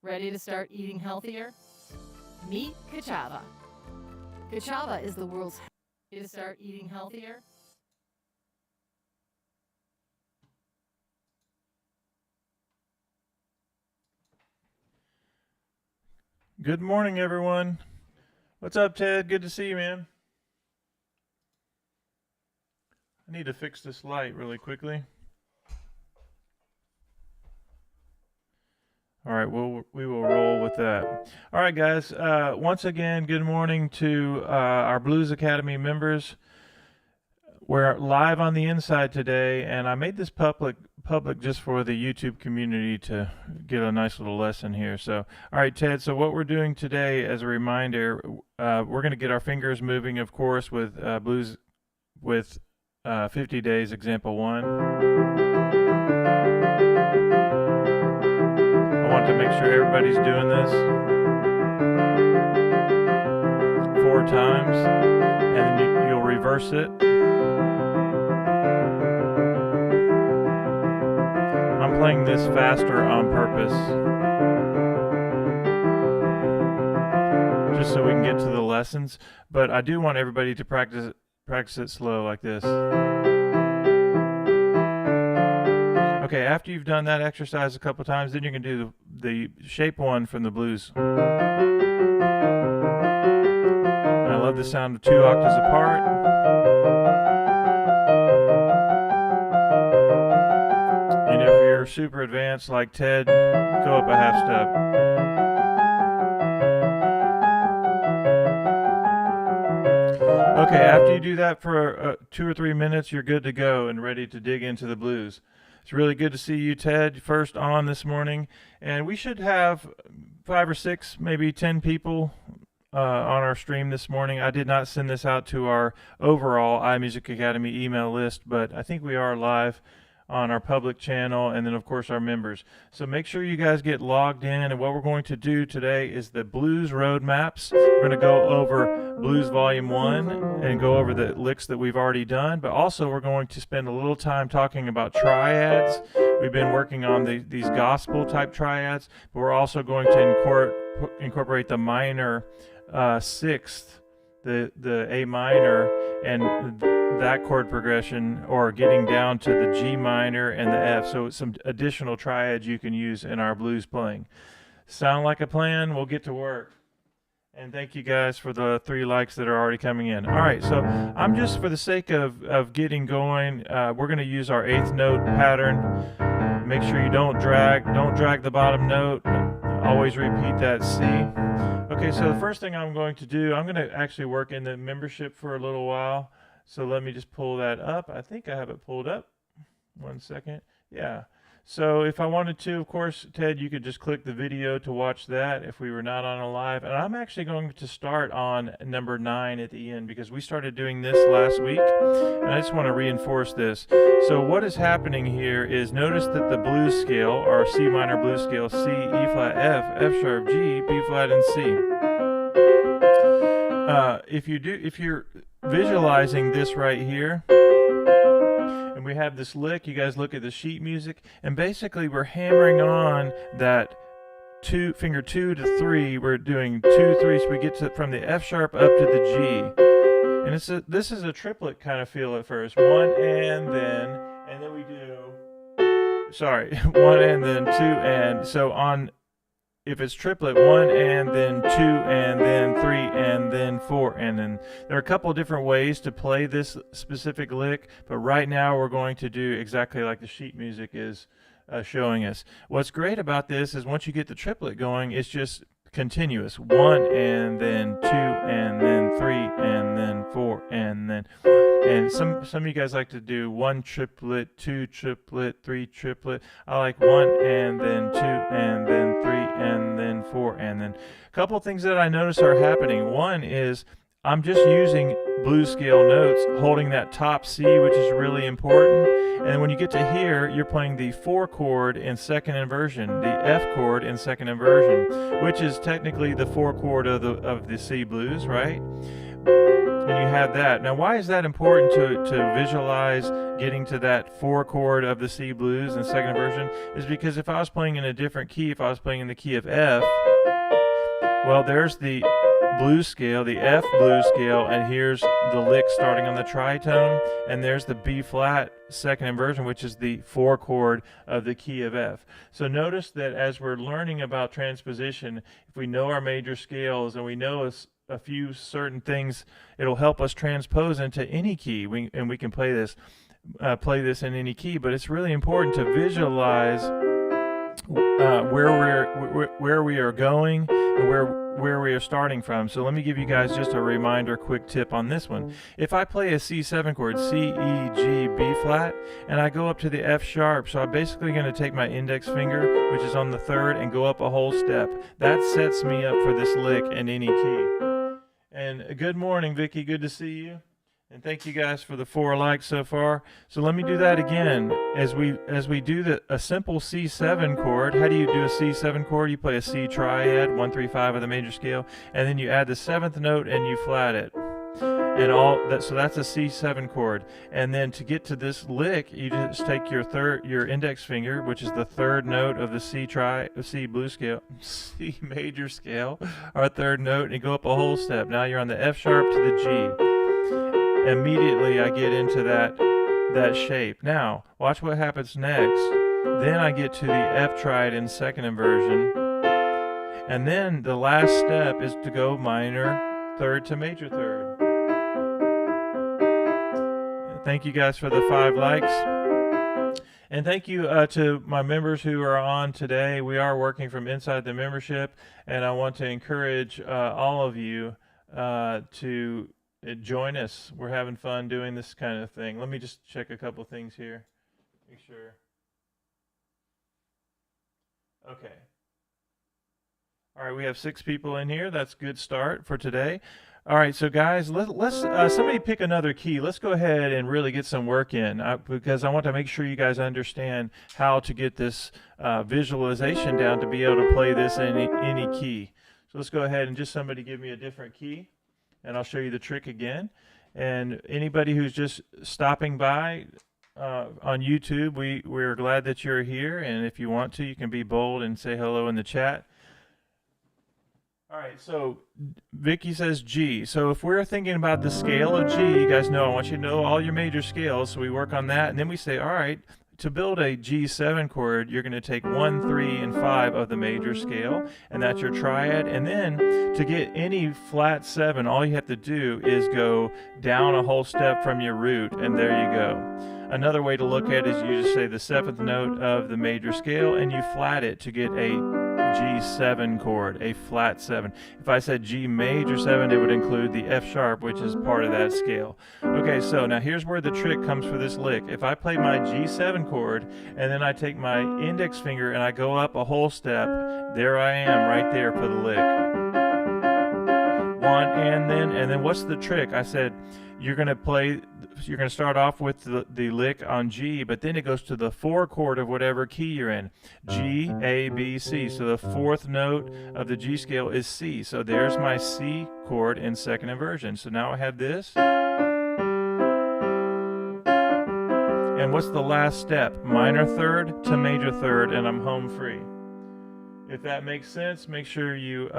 Ready to start eating healthier? Meet Kachava. Kachava is the world's way to start eating healthier. Good morning, everyone. What's up, Ted? Good to see you, man. I need to fix this light really quickly. All right, we will roll with that. All right, guys. Once again, good morning to our Blues Academy members. We're live on the inside today, and I made this public just for the YouTube community to get a nice little lesson here. So, all right, Ted. So what we're doing today, as a reminder, we're going to get our fingers moving, of course, with blues with 50 Days, Example 1. I want to make sure everybody's doing this 4 times, and then you'll reverse it. I'm playing this faster on purpose, just so we can get to the lessons, but I do want everybody to practice it slow like this. Okay, after you've done that exercise a couple times, then you can do the shape 1 from the blues. And I love the sound of 2 octaves apart. And if you're super advanced like Ted, go up a half step. Okay, after you do that for 2 or 3 minutes, you're good to go and ready to dig into the blues. It's really good to see you, Ted, first on this morning. And we should have 5 or 6, maybe 10 people on our stream this morning. I did not send this out to our overall iMusicAcademy email list, but I think we are live on our public channel, and then of course our members. So make sure you guys get logged in, and what we're going to do today is the blues road maps. We're going to go over Blues Volume 1 and go over the licks that we've already done, but also we're going to spend a little time talking about triads. We've been working on these gospel type triads, but we're also going to incorporate the minor 6th, the A minor, and that chord progression, or getting down to the G minor and the F. So some additional triads you can use in our blues playing. Sound like a plan? We'll get to work. And thank you guys for the 3 likes that are already coming in. All right, so I'm just, for the sake of getting going, we're going to use our 8th note pattern. Make sure you don't drag the bottom note. Always repeat that C. Okay, so the first thing I'm going to do, I'm going to actually work in the membership for a little while. So let me just pull that up. I think I have it pulled up. 1 second. Yeah. So if I wanted to, of course, Ted, you could just click the video to watch that if we were not on a live. And I'm actually going to start on number 9 at the end, because we started doing this last week. And I just want to reinforce this. So what is happening here is, notice that the blues scale, or C minor blues scale, C, E flat, F, F sharp, G, B flat, and C. If you're visualizing this right here, and we have this lick, you guys look at the sheet music, and basically we're hammering on that finger 2 to 3. We're doing 2, 3, so we get from the F sharp up to the G. And this is a triplet kind of feel at first. 1 and then we do, sorry, 1 and then 2, and so on. If it's triplet, 1 and then 2 and then 3 and then 4, and then there are a couple of different ways to play this specific lick, but right now we're going to do exactly like the sheet music is showing us. What's great about this is once you get the triplet going, it's just continuous. 1 and then 2 and then 3 and then 4 and then 1. And some of you guys like to do 1 triplet, 2 triplet, 3 triplet. I like 1 and then 2 and then 3 and then 4 and then. A couple of things that I notice are happening. One is I'm just using blues scale notes, holding that top C, which is really important. And when you get to here, you're playing the 4 chord in second inversion, the F chord in second inversion, which is technically the 4 chord of the C blues, right? when you have that. Now, why is that important to visualize getting to that 4 chord of the C blues in second inversion? Is because if I was playing in a different key, if I was playing in the key of F, well, there's the blues scale, the F blues scale, and here's the lick starting on the tritone, and there's the B flat second inversion, which is the 4 chord of the key of F. So notice that as we're learning about transposition, if we know our major scales and we know a few certain things, it'll help us transpose into any key. We can play this in any key, but it's really important to visualize where we are going and where we are starting from. So let me give you guys just a reminder, quick tip on this one. If I play a C7 chord, C, E, G, B flat, and I go up to the F sharp, so I'm basically going to take my index finger, which is on the 3rd, and go up a whole step. That sets me up for this lick in any key. And good morning, Vicky. Good to see you. And thank you guys for the 4 likes so far. So let me do that again. As we do a simple C7 chord, how do you do a C7 chord? You play a C triad, 1, 3, 5 of the major scale, and then you add the 7th note and you flat it. And so that's a C7 chord. And then to get to this lick, you just take your index finger, which is the 3rd note of the C blues scale, C major scale, our 3rd note, and you go up a whole step. Now you're on the F sharp to the G. Immediately I get into that shape. Now watch what happens next. Then I get to the F triad in second inversion, and then the last step is to go minor 3rd to major 3rd. Thank you guys for the 5 likes, and thank you to my members who are on today. We are working from inside the membership, and I want to encourage all of you to join us. We're having fun doing this kind of thing. Let me just check a couple things here. Make sure. Okay. All right, we have 6 people in here. That's a good start for today. All right, so guys, let's somebody pick another key. Let's go ahead and really get some work in because I want to make sure you guys understand how to get this visualization down to be able to play this in any key. So let's go ahead and just somebody give me a different key, and I'll show you the trick again. And anybody who's just stopping by on YouTube, we're glad that you're here, and if you want to, you can be bold and say hello in the chat. All right, so Vicky says G. So if we're thinking about the scale of G, you guys know, I want you to know all your major scales, so we work on that, and then we say, all right, to build a G7 chord, you're going to take 1, 3, and 5 of the major scale, and that's your triad. And then to get any flat 7, all you have to do is go down a whole step from your root, and there you go. Another way to look at it is you just say the 7th note of the major scale, and you flat it to get a G7 chord, a flat 7. If I said G major 7, it would include the F sharp, which is part of that scale. Okay, so now here's where the trick comes for this lick. If I play my G7 chord, and then I take my index finger and I go up a whole step, there I am right there for the lick. One, and then what's the trick? I said, you're going to start off with the lick on G, but then it goes to the 4 chord of whatever key you're in. G, A, B, C. So the 4th note of the G scale is C. So there's my C chord in second inversion. So now I have this. And what's the last step? Minor 3rd to major 3rd, and I'm home free. If that makes sense, make sure you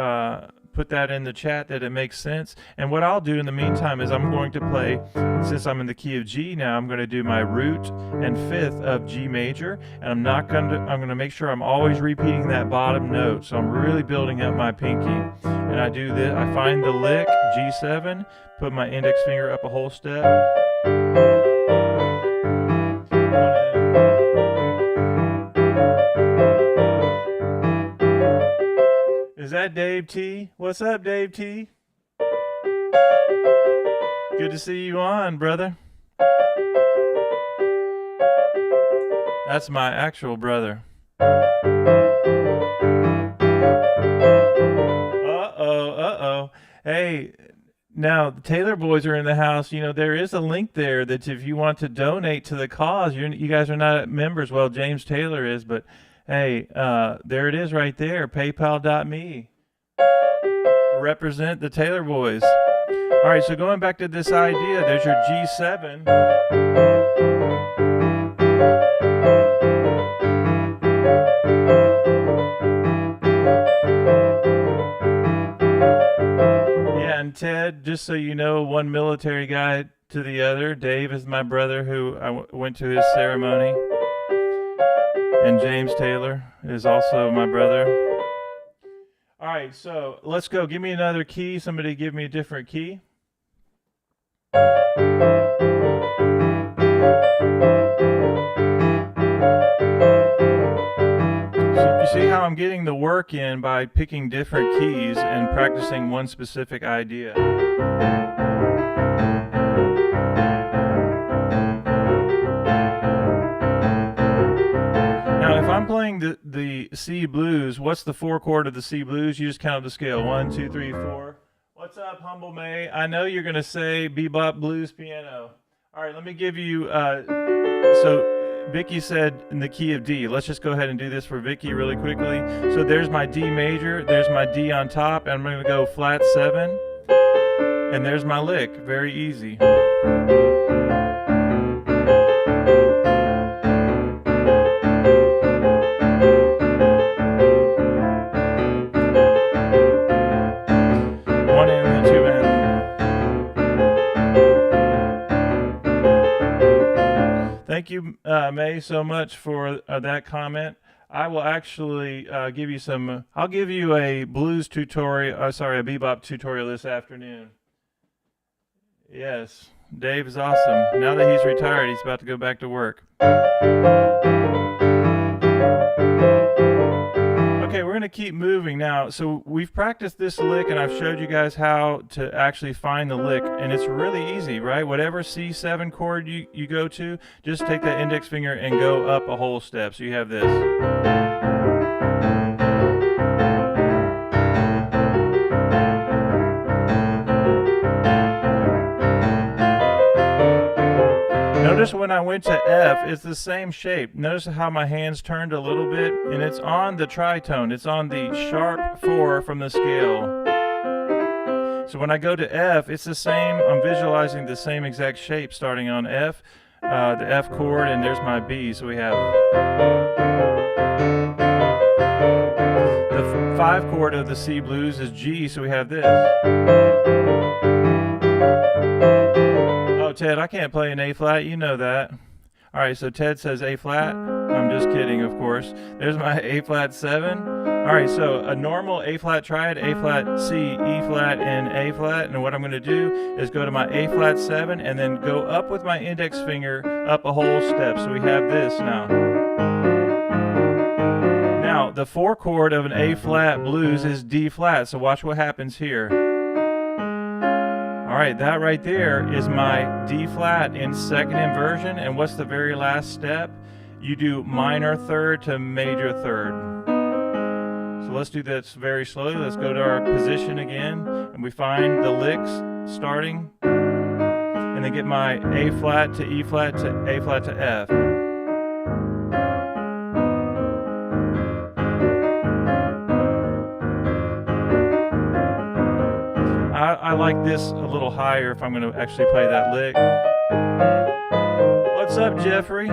put that in the chat that it makes sense. And what I'll do in the meantime is I'm going to play, since I'm in the key of G now, I'm going to do my root and 5th of G major, and I'm going to make sure I'm always repeating that bottom note. So I'm really building up my pinky. And I do this, I find the lick, G7, put my index finger up a whole step. Is that Dave T? What's up, Dave T? Good to see you on, brother. That's my actual brother. Uh-oh. Hey, now the Taylor boys are in the house. You know, there is a link there that if you want to donate to the cause, you guys are not members. Well, James Taylor is, but hey, there it is right there, paypal.me. Represent the Taylor boys. All All right, so going back to this idea, there's your G7. Yeah, and Ted, just so you know, one military guy to the other. Dave is my brother who I went to his ceremony. And James Taylor is also my brother. All right, so let's go. Give me another key. Somebody give me a different key. So you see how I'm getting the work in by picking different keys and practicing one specific idea. Now, if I'm playing the C blues, what's the 4 chord of the C blues? You just count up the scale. 1, 2, 3, 4. What's up, Humble May? I know you're going to say bebop blues piano. All right, let me give you, so Vicky said in the key of D. Let's just go ahead and do this for Vicky really quickly. So there's my D major, there's my D on top, and I'm going to go flat 7. And there's my lick. Very easy. Thank you, May, so much for that comment. I will actually give you some, I'll give you a blues tutorial, a bebop tutorial this afternoon. Yes, Dave is awesome. Now that he's retired, he's about to go back to work. Okay, we're going to keep moving now. So we've practiced this lick, and I've showed you guys how to actually find the lick, and it's really easy, right? Whatever C7 chord you go to, just take that index finger and go up a whole step. So you have this. Notice when I went to F, it's the same shape. Notice how my hands turned a little bit, and it's on the tritone. It's on the sharp 4 from the scale. So when I go to F, it's the same. I'm visualizing the same exact shape starting on F, the F chord, and there's my B. So we have the 5 chord of the C blues is G, so we have this. Ted, I can't play an A flat, you know that. All right, so Ted says A flat. I'm just kidding, of course. There's my A flat 7. All right, so a normal A flat triad, A flat, C, E flat, and A flat. And what I'm going to do is go to my A flat 7 and then go up with my index finger up a whole step. So we have this now. Now, the 4 chord of an A flat blues is D flat. So watch what happens here. All right, that right there is my D flat in second inversion, and what's the very last step? You do minor third to major third. So let's do this very slowly. Let's go to our position again, and we find the licks starting, and then get my A flat to E flat to A flat to F. I like this a little higher if I'm going to actually play that lick. What's up, Jeffrey?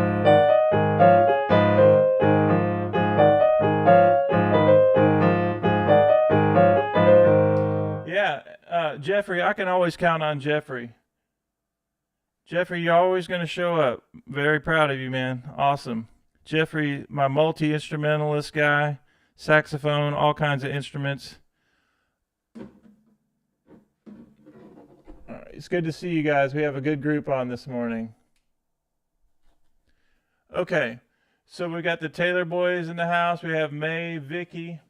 Yeah, Jeffrey, I can always count on Jeffrey. Jeffrey, you're always going to show up. Very proud of you, man. Awesome. Jeffrey, my multi-instrumentalist guy, saxophone, all kinds of instruments. It's good to see you guys. We have a good group on this morning. Okay, so we got the Taylor boys in the house. We have May, Vicky,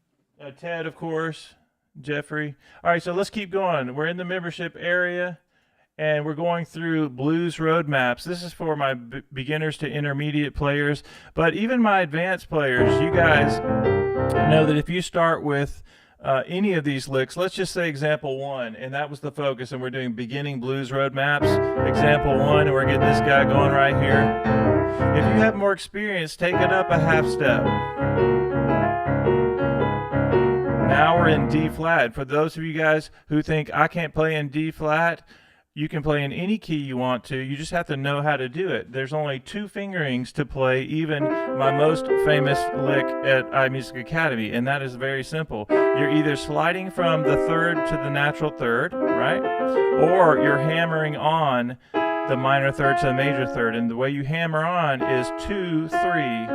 Ted, of course, Jeffrey. All right, so let's keep going. We're in the membership area, and we're going through blues roadmaps. This is for my beginners to intermediate players, but even my advanced players, you guys know that if you start with any of these licks, let's just say example 1, and that was the focus, and we're doing beginning blues roadmaps, example 1, and we're getting this guy going right here. If you have more experience, take it up a half step. Now or in D flat. For those of you guys who think I can't play in D flat, you can play in any key you want to. You just have to know how to do it. There's only 2 fingerings to play even my most famous lick at iMusicAcademy, and that is very simple. You're either sliding from the third to the natural third, right? Or you're hammering on the minor third to the major third, and the way you hammer on is 2, 3.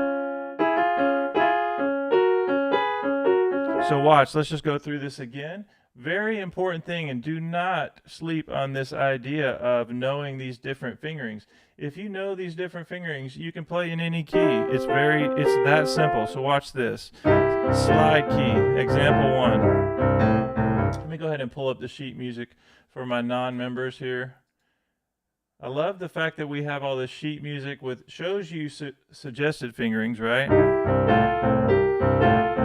So watch, let's just go through this again. Very important thing, and do not sleep on this idea of knowing these different fingerings. If you know these different fingerings, you can play in any key. It's that simple. So watch this. Slide key, example 1. Let me go ahead and pull up the sheet music for my non-members here. I love the fact that we have all this sheet music with shows you suggested fingerings, right?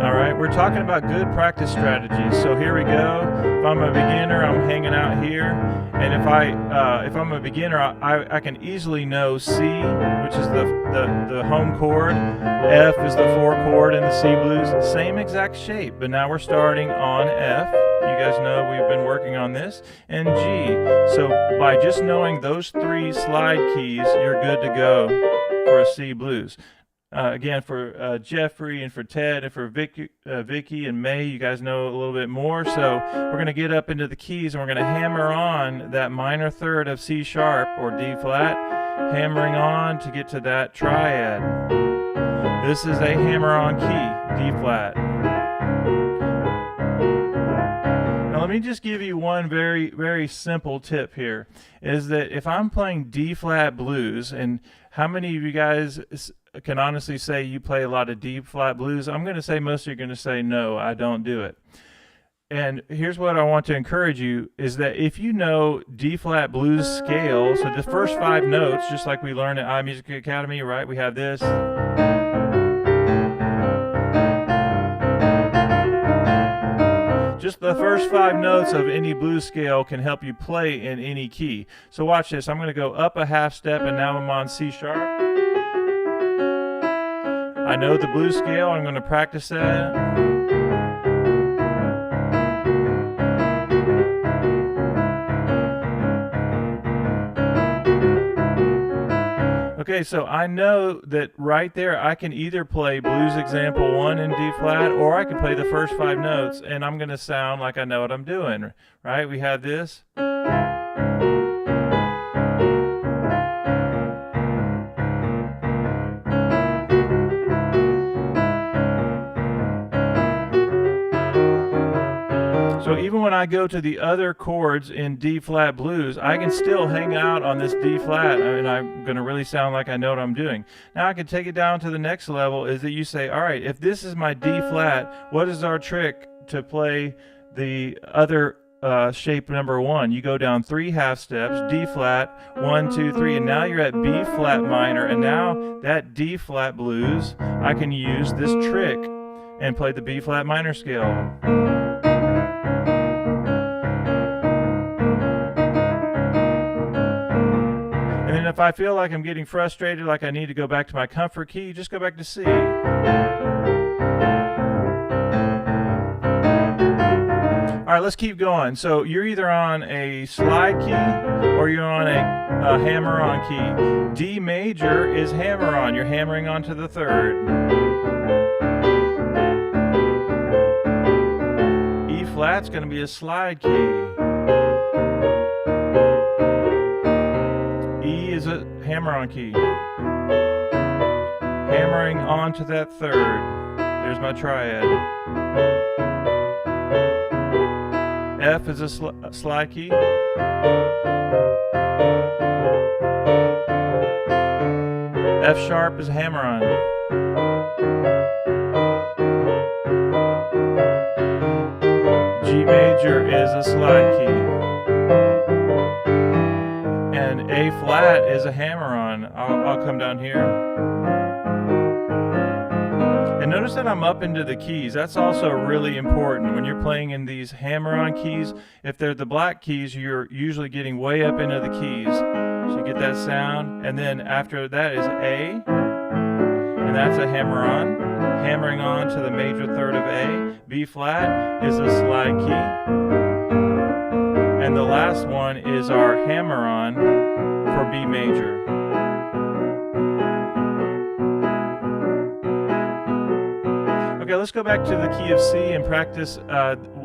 All right, we're talking about good practice strategies. So here we go. If I'm a beginner, I'm hanging out here, and if I'm a beginner, I can easily know C, which is the home chord. F is the 4 chord in the C blues. Same exact shape, but now we're starting on F. You guys know we've been working on this, and G. So by just knowing those 3 slide keys, you're good to go for a C blues. Again, for Jeffrey and for Ted and for Vicky and May, you guys know a little bit more. So we're going to get up into the keys and we're going to hammer on that minor third of C sharp or D flat, hammering on to get to that triad. This is a hammer-on key, D flat. Now let me just give you one very, very simple tip here, is that if I'm playing D flat blues, and how many of you guys can honestly say you play a lot of D flat blues? I'm going to say most of you are going to say no, I don't do it. And here's what I want to encourage you, is that if you know D flat blues scale, so the first 5 notes, just like we learned at iMusicAcademy, right? We have this. Just the first 5 notes of any blues scale can help you play in any key. So watch this. I'm going to go up a half step, and now I'm on C sharp. I know the blues scale. I'm going to practice that. Okay, so I know that right there I can either play blues example 1 in D flat, or I can play the first 5 notes, and I'm going to sound like I know what I'm doing, right? We have this. So even when I go to the other chords in D flat blues, I can still hang out on this D flat, and I'm going to really sound like I know what I'm doing. Now I can take it down to the next level, is that you say, all right, if this is my D flat, what is our trick to play the other shape number 1? You go down 3 half steps, D flat, 1, 2, 3, and now you're at B flat minor, and now that D flat blues, I can use this trick and play the B flat minor scale. And if I feel like I'm getting frustrated, like I need to go back to my comfort key, just go back to C. All right, let's keep going. So you're either on a slide key or you're on a hammer-on key. D major is hammer-on. You're hammering onto the 3rd. E flat's going to be a slide key. Is a hammer-on key. Hammering onto that 3rd. There's my triad. F is a slide key. F sharp is a hammer-on. G major is a slide key. And A flat is a hammer-on. I'll come down here. And notice that I'm up into the keys. That's also really important when you're playing in these hammer-on keys. If they're the black keys, you're usually getting way up into the keys. So you get that sound. And then after that is A, and that's a hammer-on. hammering on to the major third of A. B flat is a slide key. And the last one is our hammer on for B major. Okay, let's go back to the key of C and practice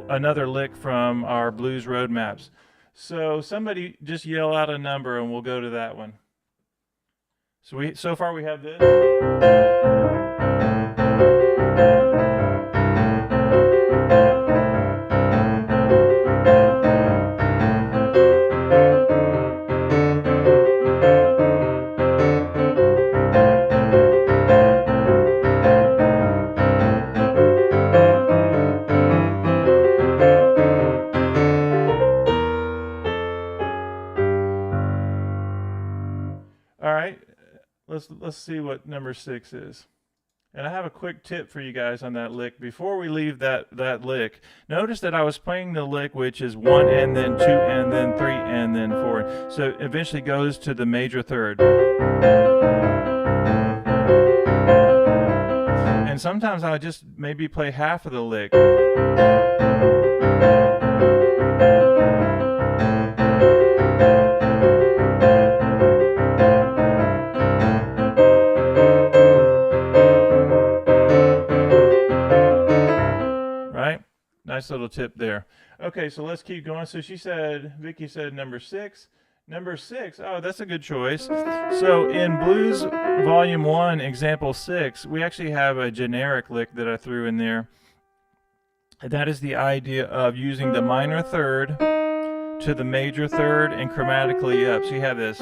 another lick from our blues roadmaps. So somebody just yell out a number and we'll go to that one. So far we have this. All right, let's see what number 6 is. And I have a quick tip for you guys on that lick. Before we leave that lick, notice that I was playing the lick which is 1 and then 2 and then 3 and then 4. So it eventually goes to the major third. And sometimes I'll just maybe play half of the lick. Nice little tip there. Okay, so let's keep going. So Vicky said number 6. Number 6, oh, that's a good choice. So in Blues Volume 1, Example 6, we actually have a generic lick that I threw in there. And that is the idea of using the minor third to the major third and chromatically up. So you have this.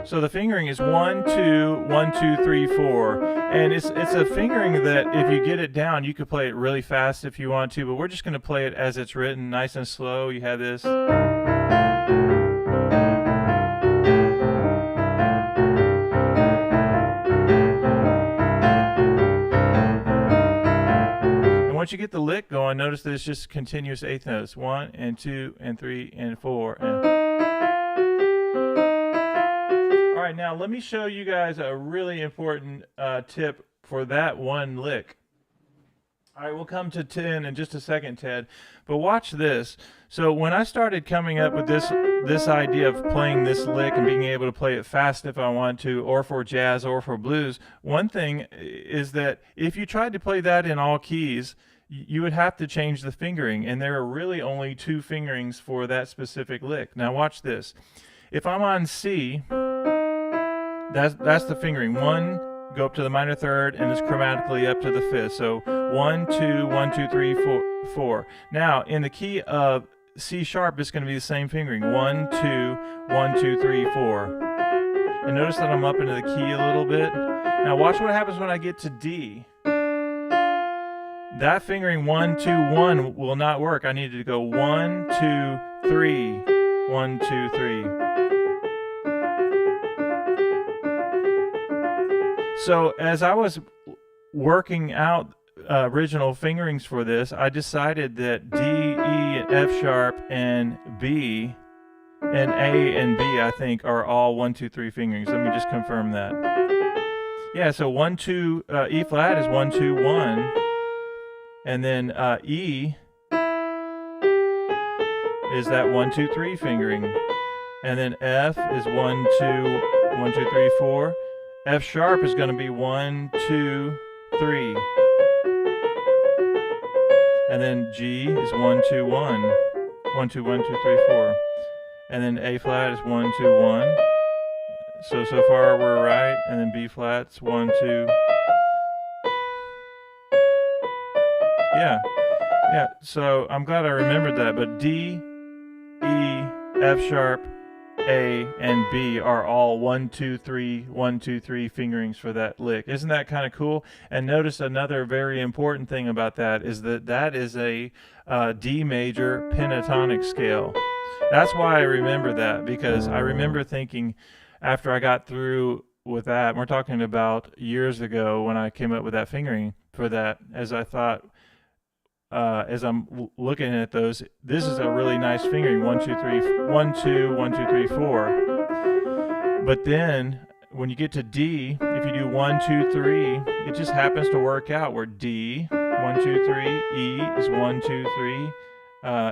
So the fingering is 1, 2, 1, 2, 3, 4, and it's a fingering that if you get it down, you could play it really fast if you want to, but we're just going to play it as it's written, nice and slow. You have this. And once you get the lick going, notice that it's just continuous eighth notes. 1 and 2 and 3 and 4 and... All right, now let me show you guys a really important tip for that one lick. All right, we'll come to 10 in just a second, Ted, but watch this. So when I started coming up with this idea of playing this lick and being able to play it fast if I want to, or for jazz or for blues, one thing is that if you tried to play that in all keys, you would have to change the fingering, and there are really only 2 fingerings for that specific lick. Now watch this. If I'm on C, that's the fingering. 1, go up to the minor third, and it's chromatically up to the 5th. So 1, 2, 1, 2, 3, 4. Now in the key of C sharp, it's going to be the same fingering. 1, 2, 1, 2, 3, 4. And notice that I'm up into the key a little bit. Now watch what happens when I get to D. That fingering 1, 2, 1 will not work. I need to go 1, 2, 3, 1, 2, 3. So as I was working out original fingerings for this, I decided that D, E, and F sharp, and B, and A and B, I think, are all 1, 2, 3 fingerings. Let me just confirm that. Yeah, so 1, 2, E flat is 1, 2, 1, and then E is that 1, 2, 3 fingering, and then F is 1, 2, 1, 2, 3, 4. F sharp is going to be 1, 2, 3. And then G is 1, 2, 1. 1, 2, 1, 2, 3, 4. And then A flat is 1, 2, 1. So far we're right. And then B flat's 1, 2. Yeah. So I'm glad I remembered that. But D, E, F sharp, A, and B are all 1, 2, 3, 1, 2, 3 fingerings for that lick. Isn't that kind of cool? And notice another very important thing about that is that is a D major pentatonic scale. That's why I remember that, because I remember thinking after I got through with that, and we're talking about years ago when I came up with that fingering for that, as I thought, as I'm looking at those, this is a really nice fingering, 1 2 3 1 2 1 2 3 4. But then when you get to D, if you do 1 2 3, it just happens to work out where D 1 2 3, E is 1 2 3,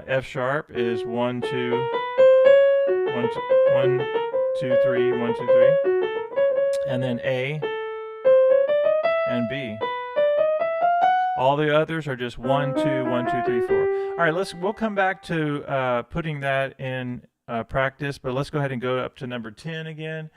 F sharp is 1 2 1 2 3 1 2 3, and then A and B. All the others are just 1 2 1 2 3 4. All right, we'll come back to putting that in practice, but let's go ahead and go up to number 10 again.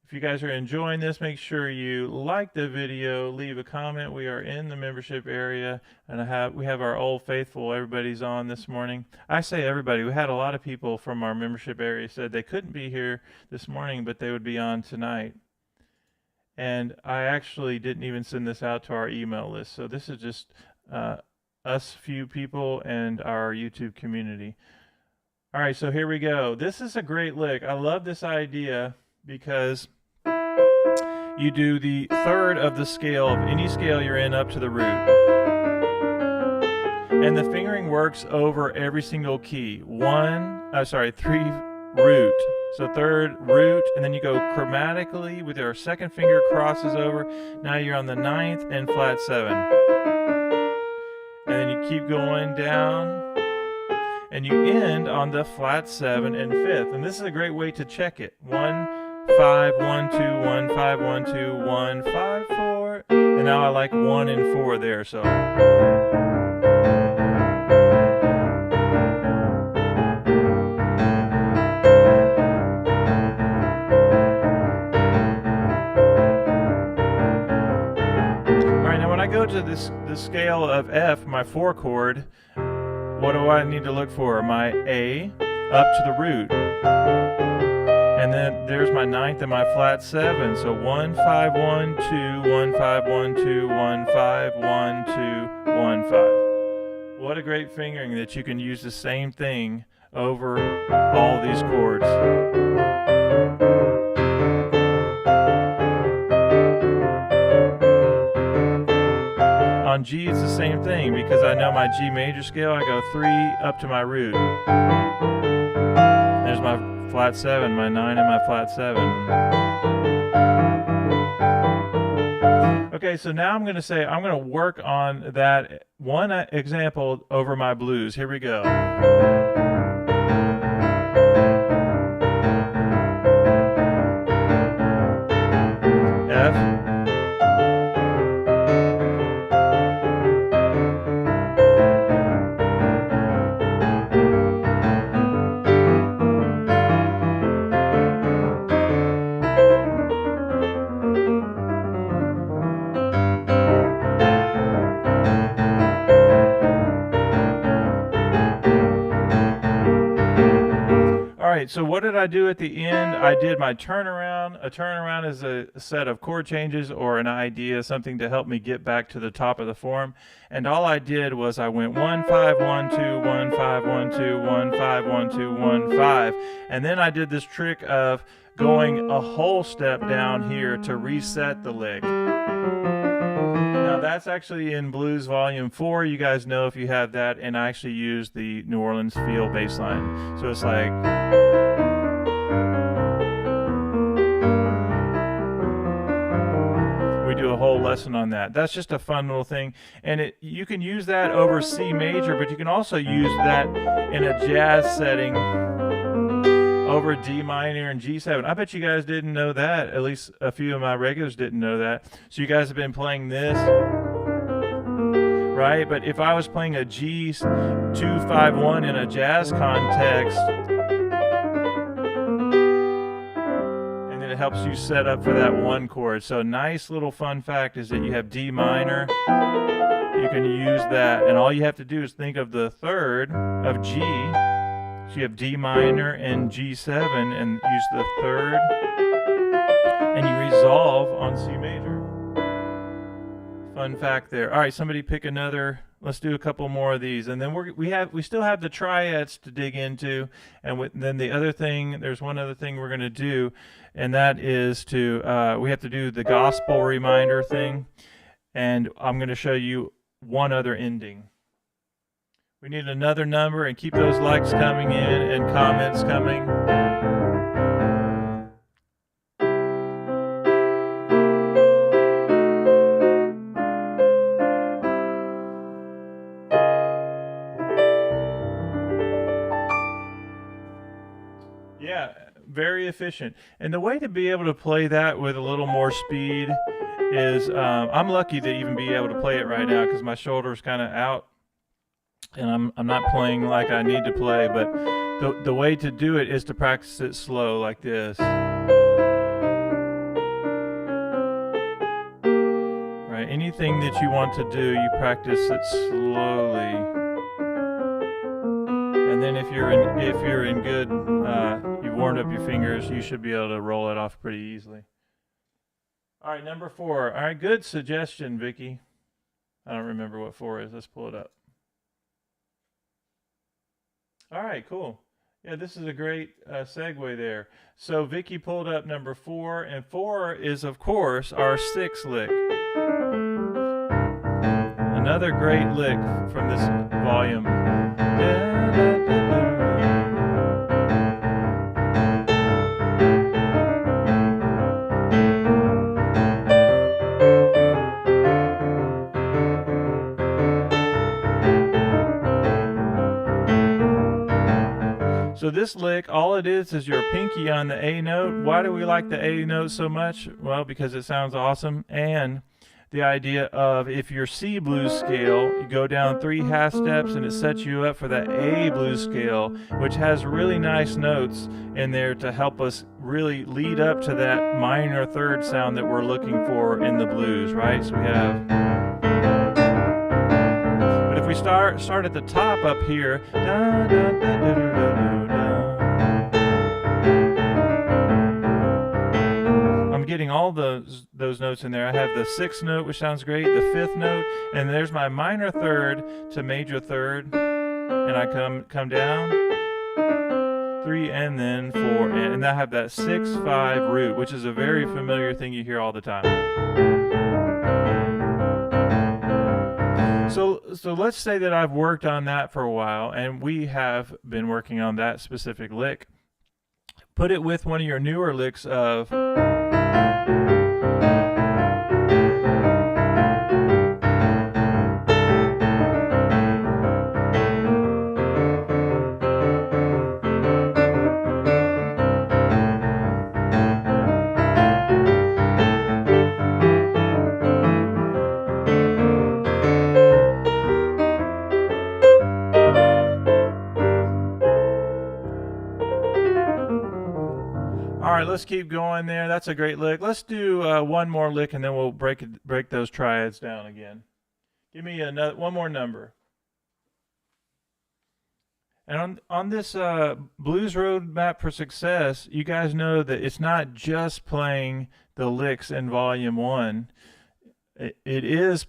If you guys are enjoying this, make sure you like the video, leave a comment. We are in the membership area, and we have our old faithful. Everybody's on this morning. I say everybody. We had a lot of people from our membership area said they couldn't be here this morning, but they would be on tonight. And I actually didn't even send this out to our email list. So this is just us few people and our YouTube community. All right, so here we go. This is a great lick. I love this idea because you do the third of the scale of any scale you're in up to the root. And the fingering works over every single key. 3 root. So third, root, and then you go chromatically with your second finger crosses over. Now you're on the 9th and flat 7. And then you keep going down, and you end on the flat 7 and 5th. And this is a great way to check it. 1 5 1 2 1 5 1 2 1 5 4. And now I like 1 and 4 there. So. Go to the scale of F, my 4 chord, what do I need to look for? My A up to the root. And then there's my 9th and my flat 7. So 1 5 1 2 1 5 1 2 1 5 1 2 1 5. What a great fingering that you can use the same thing over all these chords. On G, it's the same thing because I know my G major scale. I go 3 up to my root. There's my flat 7, my 9 and my flat 7. Okay, so now I'm going to work on that one example over my blues. Here we go. F. So what did I do at the end? I did my turnaround. A turnaround is a set of chord changes or an idea, something to help me get back to the top of the form. And all I did was I went 1 5 1 2 1 5 1 2 1 5 1 2 1 5, and then I did this trick of going a whole step down here to reset the lick. Now that's actually in Blues Volume 4. You guys know if you have that, and I actually use the New Orleans feel bass line. So it's like. We do a whole lesson on that. That's just a fun little thing. And you can use that over C major, but you can also use that in a jazz setting over D minor and G7. I bet you guys didn't know that. At least a few of my regulars didn't know that. So you guys have been playing this, right? But if I was playing a G251 in a jazz context, and then it helps you set up for that one chord. So nice little fun fact is that you have D minor. You can use that, and all you have to do is think of the third of G. So you have D minor and G7 and use the third, and you resolve on C major. Fun fact there. All right, somebody pick another. Let's do a couple more of these, and then we still have the triads to dig into, and then the other thing. There's one other thing we're going to do, and that is we have to do the gospel reminder thing, and I'm going to show you one other ending. We need another number, and keep those likes coming in and comments coming. Yeah, very efficient. And the way to be able to play that with a little more speed is, I'm lucky to even be able to play it right now because my shoulder's kind of out and I'm not playing like I need to play, but the way to do it is to practice it slow like this. Right? Anything that you want to do, you practice it slowly. And then if you're in good, you've warmed up your fingers, you should be able to roll it off pretty easily. All right, number 4. All right, good suggestion, Vicky. I don't remember what 4 is. Let's pull it up. All right, cool. Yeah, this is a great segue there. So Vicky pulled up number 4, and 4 is, of course, our 6th lick. Another great lick from this volume. So this lick, all it is your pinky on the A note. Why do we like the A note so much? Well, because it sounds awesome, and the idea of if your C blues scale, you go down 3 half steps and it sets you up for that A blues scale, which has really nice notes in there to help us really lead up to that minor third sound that we're looking for in the blues, right? So we have, but if we start at the top up here, da, da, da, da, da, da, da, getting all those notes in there. I have the 6th note, which sounds great, the 5th note, and there's my minor third to major third, and I come down 3 and then 4, and I have that 6-5 root, which is a very familiar thing you hear all the time. So let's say that I've worked on that for a while, and we have been working on that specific lick. Put it with one of your newer licks of let's keep going there. That's a great lick. Let's do one more lick, and then we'll break those triads down again. Give me one more number. And on this Blues Roadmap for Success, you guys know that it's not just playing the licks in Volume 1. It is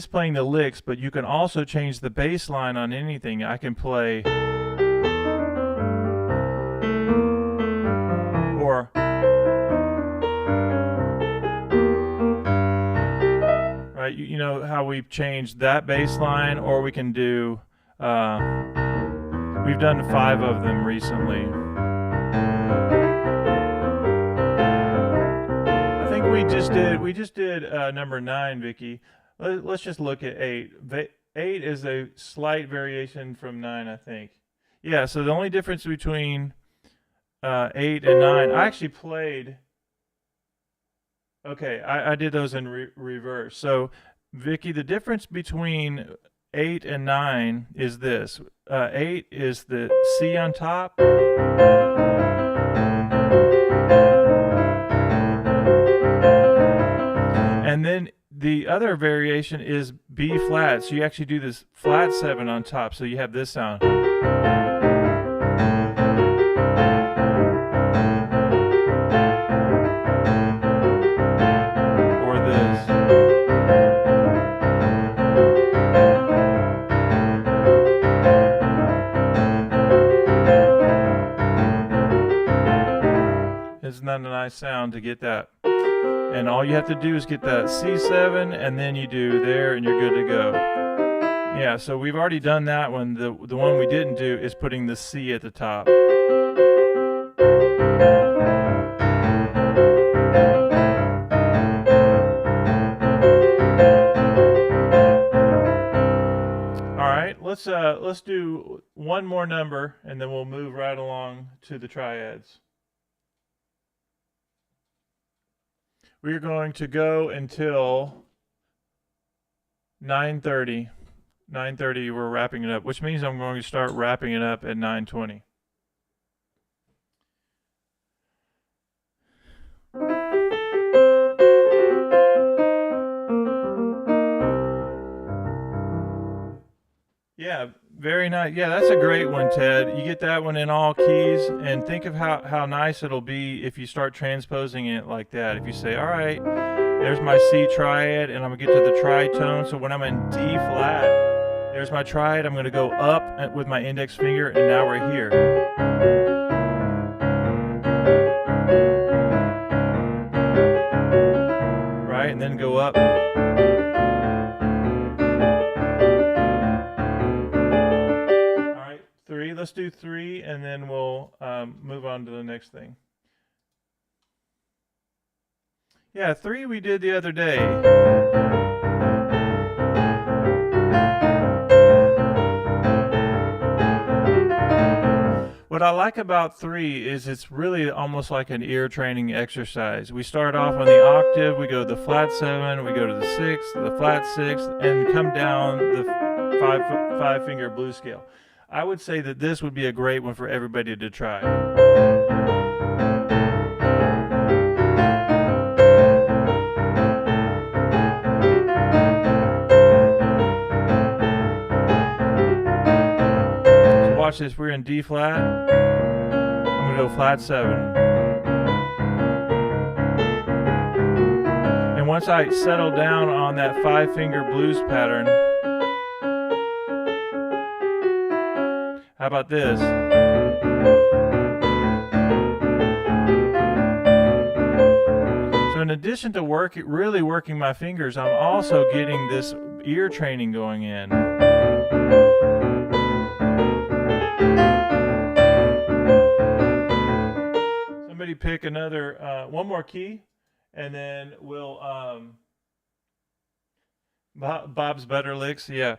playing the licks, but you can also change the bass line on anything. I can play or right, you know how we've changed that bass line, or we can do we've done 5 of them recently. I think we just did number 9, Vicky. Let's just look at 8. 8 is a slight variation from 9, I think. Yeah, so the only difference between 8 and 9, I actually played, okay, I did those in reverse. So Vicky, the difference between 8 and 9 is this. 8 is the C on top, and then the other variation is B flat. So you actually do this flat 7 on top, so you have this sound. Isn't that a nice sound to get that? And all you have to do is get that C7, and then you do there, and you're good to go. Yeah, so we've already done that one. The one we didn't do is putting the C at the top. All right, let's do one more number and then we'll move right along to the triads. We're going to go until 9:30. 9:30 we're wrapping it up, which means I'm going to start wrapping it up at 9:20. Yeah, very nice. Yeah, that's a great one, Ted. You get that one in all keys, and think of how nice it'll be if you start transposing it like that. If you say, all right, there's my C triad, and I'm going to get to the tritone. So when I'm in D flat, there's my triad. I'm going to go up with my index finger, and now we're here. Right, and then go up. Let's do 3 and then we'll move on to the next thing. Yeah, 3 we did the other day. What I like about 3 is it's really almost like an ear training exercise. We start off on the octave, we go to the flat 7, we go to the 6th, the flat 6th, and come down the 5-finger blues scale. I would say that this would be a great one for everybody to try. So watch this, we're in D flat. I'm going to go flat 7. And once I settle down on that 5-finger blues pattern, how about this? So in addition to really working my fingers, I'm also getting this ear training going in. Somebody pick another, one more key, and then we'll, Bob's Butter Licks, yeah.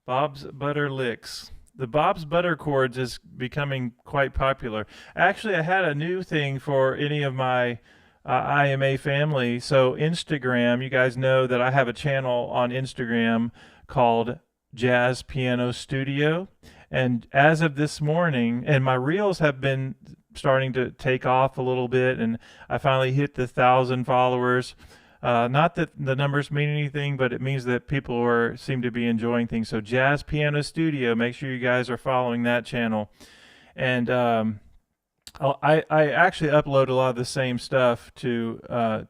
Bob's Butter Licks. The Bob's Butter chords is becoming quite popular. Actually, I had a new thing for any of my IMA family. So Instagram, you guys know that I have a channel on Instagram called Jazz Piano Studio. And as of this morning, and my reels have been starting to take off a little bit, and I finally hit the 1,000 followers. Not that the numbers mean anything, but it means that people seem to be enjoying things. So Jazz Piano Studio, make sure you guys are following that channel. And I actually upload a lot of the same stuff to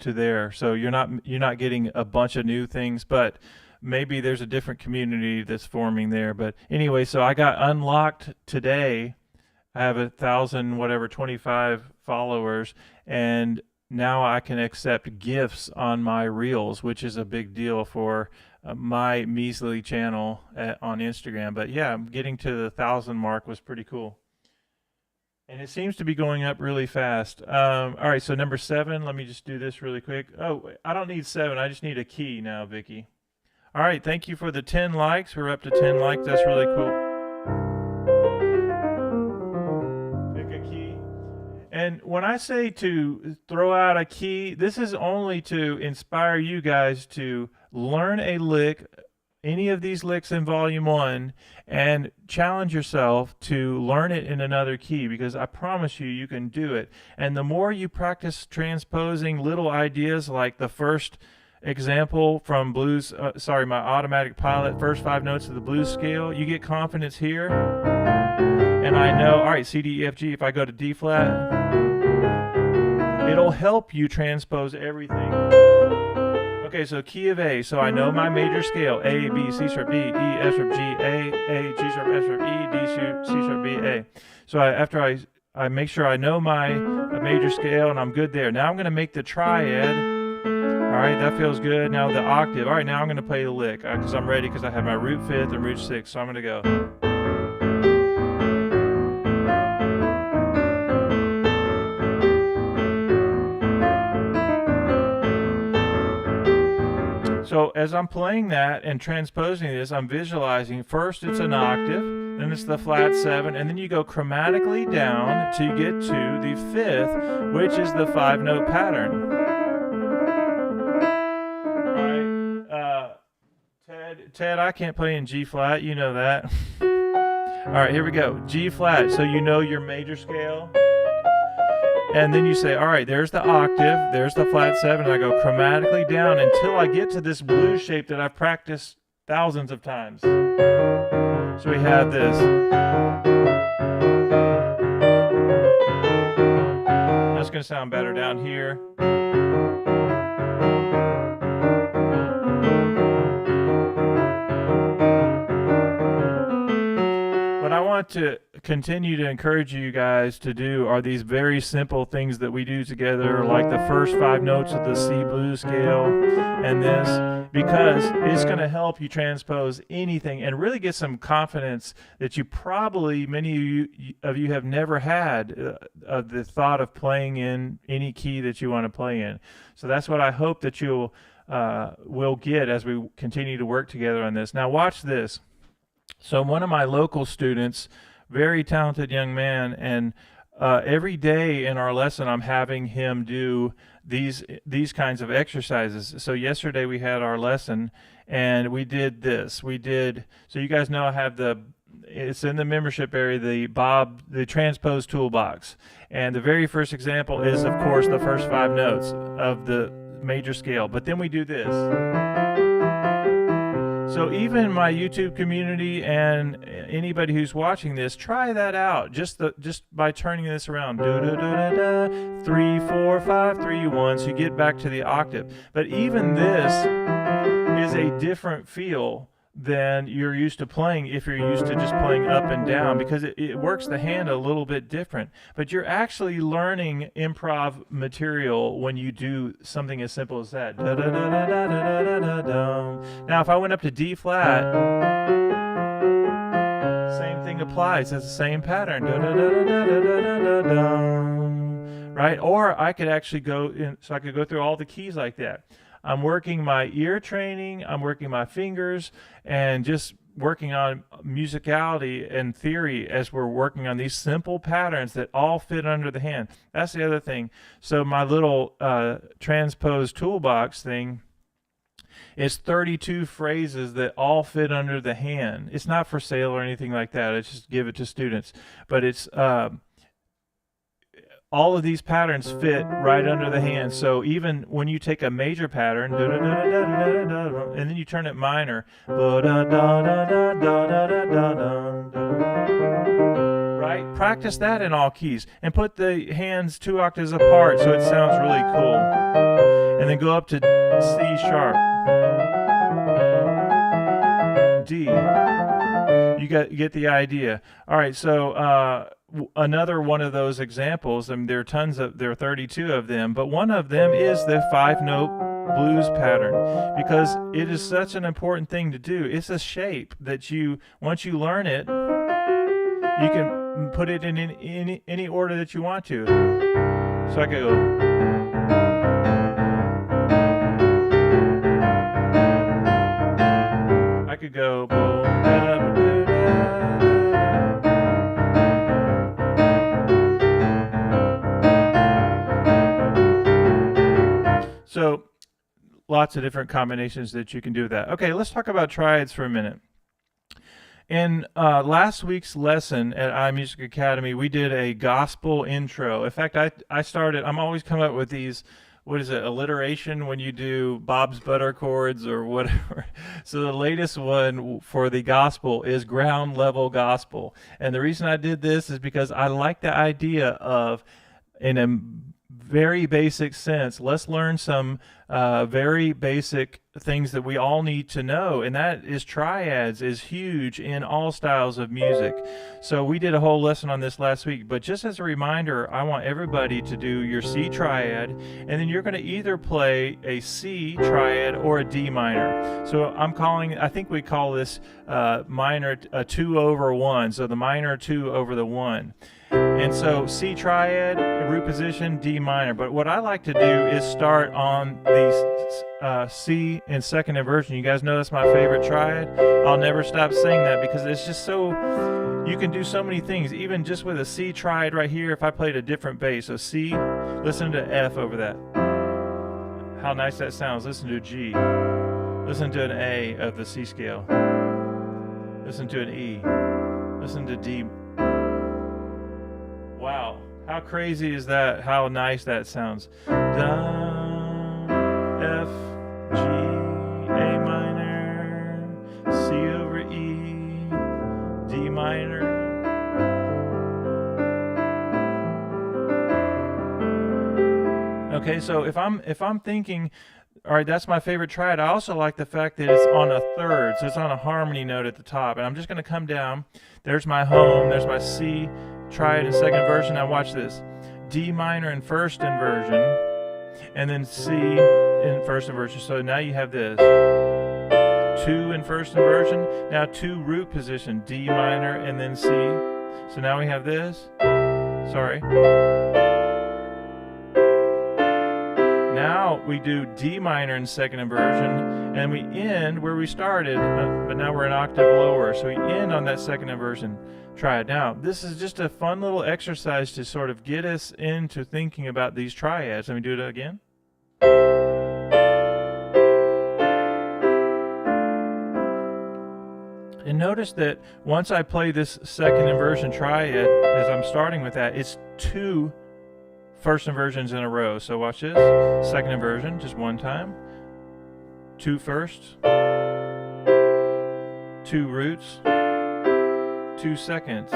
there. So you're not getting a bunch of new things, but maybe there's a different community that's forming there. But anyway, so I got unlocked today. I have 1,025 followers, and now I can accept gifts on my reels, which is a big deal for my measly channel on Instagram. But yeah, getting to the 1,000 mark was pretty cool. And it seems to be going up really fast. All right, so number 7, let me just do this really quick. Oh, I don't need 7, I just need a key now, Vicky. All right, thank you for the 10 likes. We're up to 10 likes, that's really cool. And when I say to throw out a key, this is only to inspire you guys to learn a lick, any of these licks in volume 1, and challenge yourself to learn it in another key, because I promise you, you can do it. And the more you practice transposing little ideas like the first example from blues, my automatic pilot, first 5 notes of the blues scale, you get confidence here. And I know, all right, C, D, E, F, G, if I go to D flat, it'll help you transpose everything. Okay, so key of A, so I know my major scale, A, B, C sharp, D, E, F sharp, G, A, G sharp, F sharp, E, D, C sharp, B, A. So after I make sure I know my major scale and I'm good there. Now I'm going to make the triad. All right, that feels good. Now the octave. All right, now I'm going to play the lick because I'm ready because I have my root fifth and root sixth. So I'm going to go. So as I'm playing that and transposing this, I'm visualizing first it's an octave, then it's the flat 7, and then you go chromatically down to get to the fifth, which is the 5-note pattern. Right? Ted, I can't play in G flat, you know that. All right, here we go. G flat, so you know your major scale. And then you say, all right, there's the octave, there's the flat 7, and I go chromatically down until I get to this blues shape that I've practiced thousands of times. So we have this. That's going to sound better down here. What I want to continue to encourage you guys to do are these very simple things that we do together, like the first 5 notes of the C blues scale and this, because it's going to help you transpose anything and really get some confidence that you probably, many of you have never had of the thought of playing in any key that you want to play in. So that's what I hope that you'll will get as we continue to work together on this. Now watch this. So one of my local students, very talented young man, and every day in our lesson I'm having him do these kinds of exercises. So yesterday we had our lesson and we did this. So you guys know I have it's in the membership area, the transpose toolbox. And the very first example is, of course, the first 5 notes of the major scale. But then we do this. So even my YouTube community and anybody who's watching this, try that out just by turning this around. 3, 4, 5, 3, 1. So you get back to the octave. But even this is a different feel than you're used to playing if you're used to just playing up and down, because it works the hand a little bit different. But you're actually learning improv material when you do something as simple as that. Now if I went up to D flat, same thing applies. It's the same pattern. Right? Or I could actually go in, so I could go through all the keys like that. I'm working my ear training, I'm working my fingers, and just working on musicality and theory as we're working on these simple patterns that all fit under the hand. That's the other thing. So my little transpose toolbox thing is 32 phrases that all fit under the hand. It's not for sale or anything like that. I just give it to students. But it's all of these patterns fit right under the hand. So even when you take a major pattern, and then you turn it minor, right? Practice that in all keys and put the hands 2 octaves apart so it sounds really cool. And then go up to C sharp, D. You get the idea. All right, so another one of those examples, I mean, there are 32 of them, but one of them is the 5-note blues pattern, because it is such an important thing to do. It's a shape that once you learn it, you can put it in any order that you want to. So I could go. I could go. So lots of different combinations that you can do with that. Okay, let's talk about triads for a minute. In last week's lesson at iMusicAcademy, we did a gospel intro. In fact, I'm always coming up with these, what is it, alliteration when you do Bob's Butter chords or whatever. So the latest one for the gospel is ground level gospel. And the reason I did this is because I like the idea of, in a very basic sense, let's learn some very basic things that we all need to know, and that is triads is huge in all styles of music. So we did a whole lesson on this last week, but just as a reminder, I want everybody to do your C triad, and then you're going to either play a C triad or a D minor. So I think we call this minor a 2 over 1, so the minor 2 over the 1. And so C triad, root position, D minor. But what I like to do is start on the C in second inversion. You guys know that's my favorite triad. I'll never stop saying that because it's just so, you can do so many things. Even just with a C triad right here, if I played a different bass. So C, listen to F over that. How nice that sounds. Listen to a G. Listen to an A of the C scale. Listen to an E. Listen to D. Wow, how crazy is that? How nice that sounds. Da, F, G, A minor, C over E, D minor. Okay, so if I'm thinking, all right, that's my favorite triad. I also like the fact that it's on a third, so it's on a harmony note at the top. And I'm just going to come down. There's my home. There's my C triad in second inversion. Now watch this. D minor in first inversion, and then C in first inversion. So now you have this. 2 in first inversion. Now 2 root position. D minor and then C. So now we have this. Sorry. Now we do D minor in second inversion, and we end where we started, but now we're an octave lower, so we end on that second inversion triad. Now, this is just a fun little exercise to sort of get us into thinking about these triads. Let me do it again. And notice that once I play this second inversion triad, as I'm starting with that, it's 2 first inversions in a row. So watch this. Second inversion, just one time. 2 firsts. 2 roots. 2 seconds.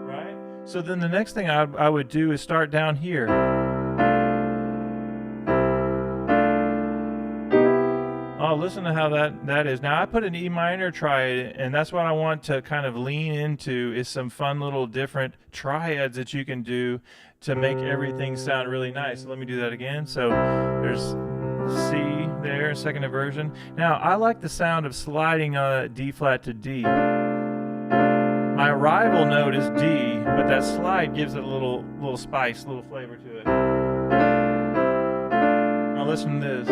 Right? So then the next thing I would do is start down here. Oh, listen to how that is. Now I put an E minor triad, and that's what I want to kind of lean into is some fun little different triads that you can do to make everything sound really nice. So let me do that again. So there's C there, second inversion. Now I like the sound of sliding D flat to D. My arrival note is D, but that slide gives it a little spice, a little flavor to it. Now listen to this.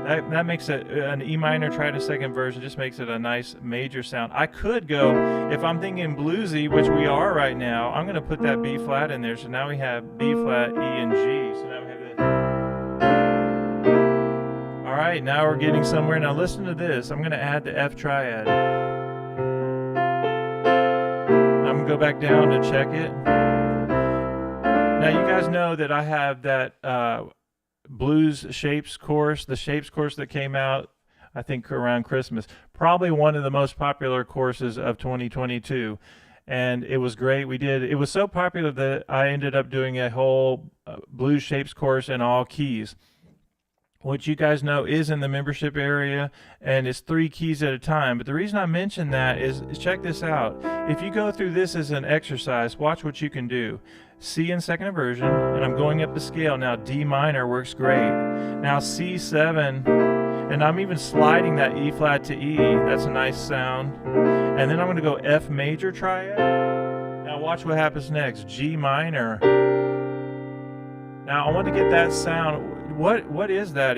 That makes it an E minor triad second inversion, just makes it a nice major sound. I could go, if I'm thinking bluesy, which we are right now, I'm going to put that B flat in there. So now we have B flat, E, and G. So now we have this. All right, now we're getting somewhere. Now listen to this. I'm going to add the F triad. I'm going to go back down to check it. Now you guys know that I have that blues shapes course, the shapes course that came out I think around Christmas, probably one of the most popular courses of 2022, and it was great. It was so popular that I ended up doing a whole blues shapes course in all keys, which you guys know is in the membership area, and it's 3 keys at a time. But the reason I mention that is check this out. If you go through this as an exercise, watch what you can do. C in second inversion, and I'm going up the scale. Now D minor works great. Now C7, and I'm even sliding that E flat to E. That's a nice sound. And then I'm going to go F major triad. Now watch what happens next. G minor. Now I want to get that sound. What is that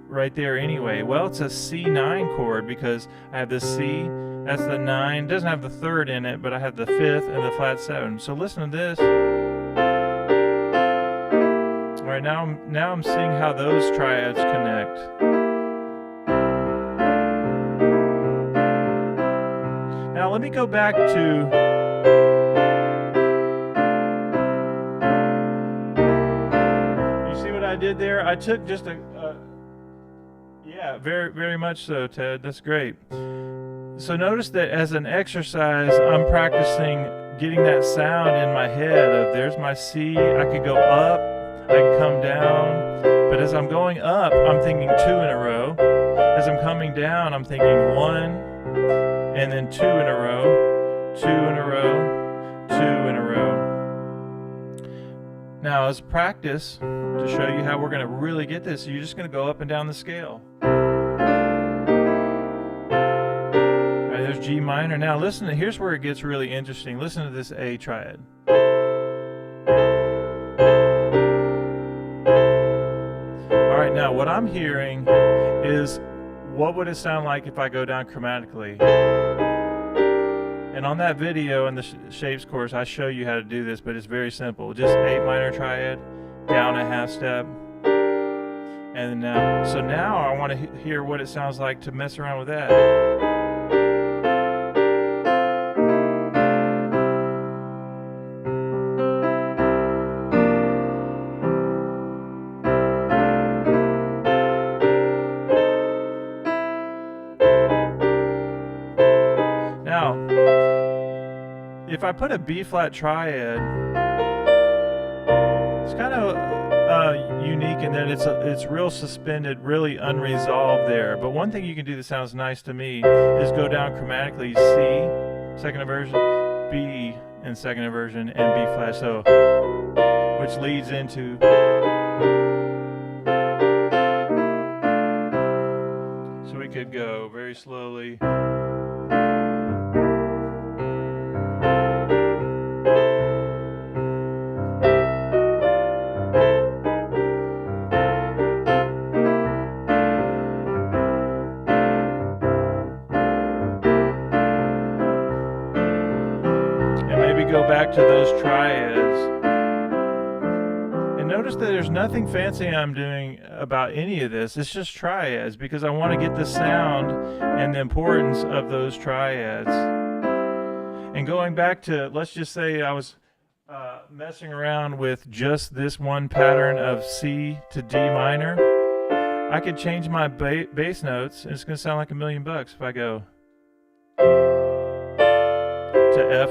right there anyway? Well, it's a C9 chord because I have the C, that's the 9. It doesn't have the third in it, but I have the 5th and the flat 7. So listen to this. All right, now I'm seeing how those triads connect. Now let me go back to I did there. I took just yeah, very, very much so, Ted. That's great. So notice that as an exercise, I'm practicing getting that sound in my head of there's my C. I could go up, as I'm going up, I'm thinking 2 in a row. As I'm coming down, I'm thinking 1, and then 2 in a row, 2 in a row, 2 in a row. Now, as practice, to show you how we're going to really get this, you're just going to go up and down the scale. All right, there's G minor. Now listen, here's where it gets really interesting. Listen to this A triad. All right, now what I'm hearing is, what would it sound like if I go down chromatically? And on that video in the shapes course, I show you how to do this, but it's very simple. Just A minor triad, down a half step, and now, so now I want to hear what it sounds like to mess around with that. Now, if I put a B flat triad, it's kind of unique in that it's real suspended, really unresolved there. But one thing you can do that sounds nice to me is go down chromatically, C, second inversion, B in second inversion, and B flat, so, which leads into, so we could go very slowly. Go back to those triads, and notice that there's nothing fancy I'm doing about any of this. It's just triads because I want to get the sound and the importance of those triads. And going back to, let's just say I was messing around with just this one pattern of C to D minor, I could change my bass notes and it's going to sound like $1,000,000 if I go to F.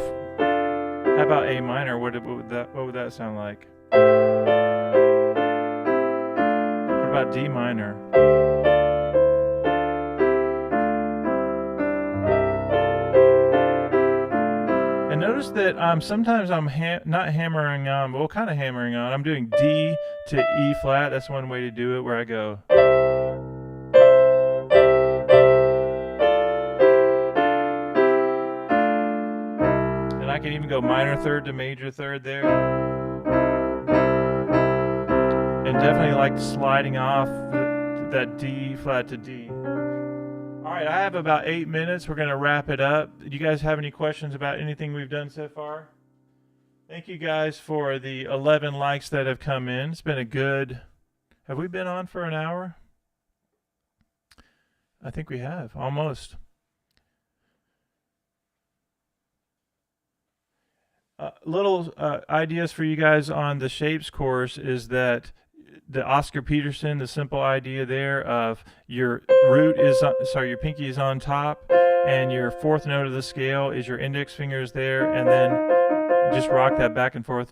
How about A minor? What would that sound like? What about D minor? And notice that sometimes I'm not hammering on, well, kind of hammering on. I'm doing D to E flat. That's one way to do it, where I go. I can even go minor third to major third there. And definitely like sliding off that D flat to D. All right, I have about 8 minutes. We're going to wrap it up. Do you guys have any questions about anything we've done so far? Thank you guys for the 11 likes that have come in. It's been a good, have we been on for an hour? I think we have, almost. Little ideas for you guys on the shapes course is that the Oscar Peterson, the simple idea there of your your pinky is on top and your fourth note of the scale is your index finger is there, and then just rock that back and forth.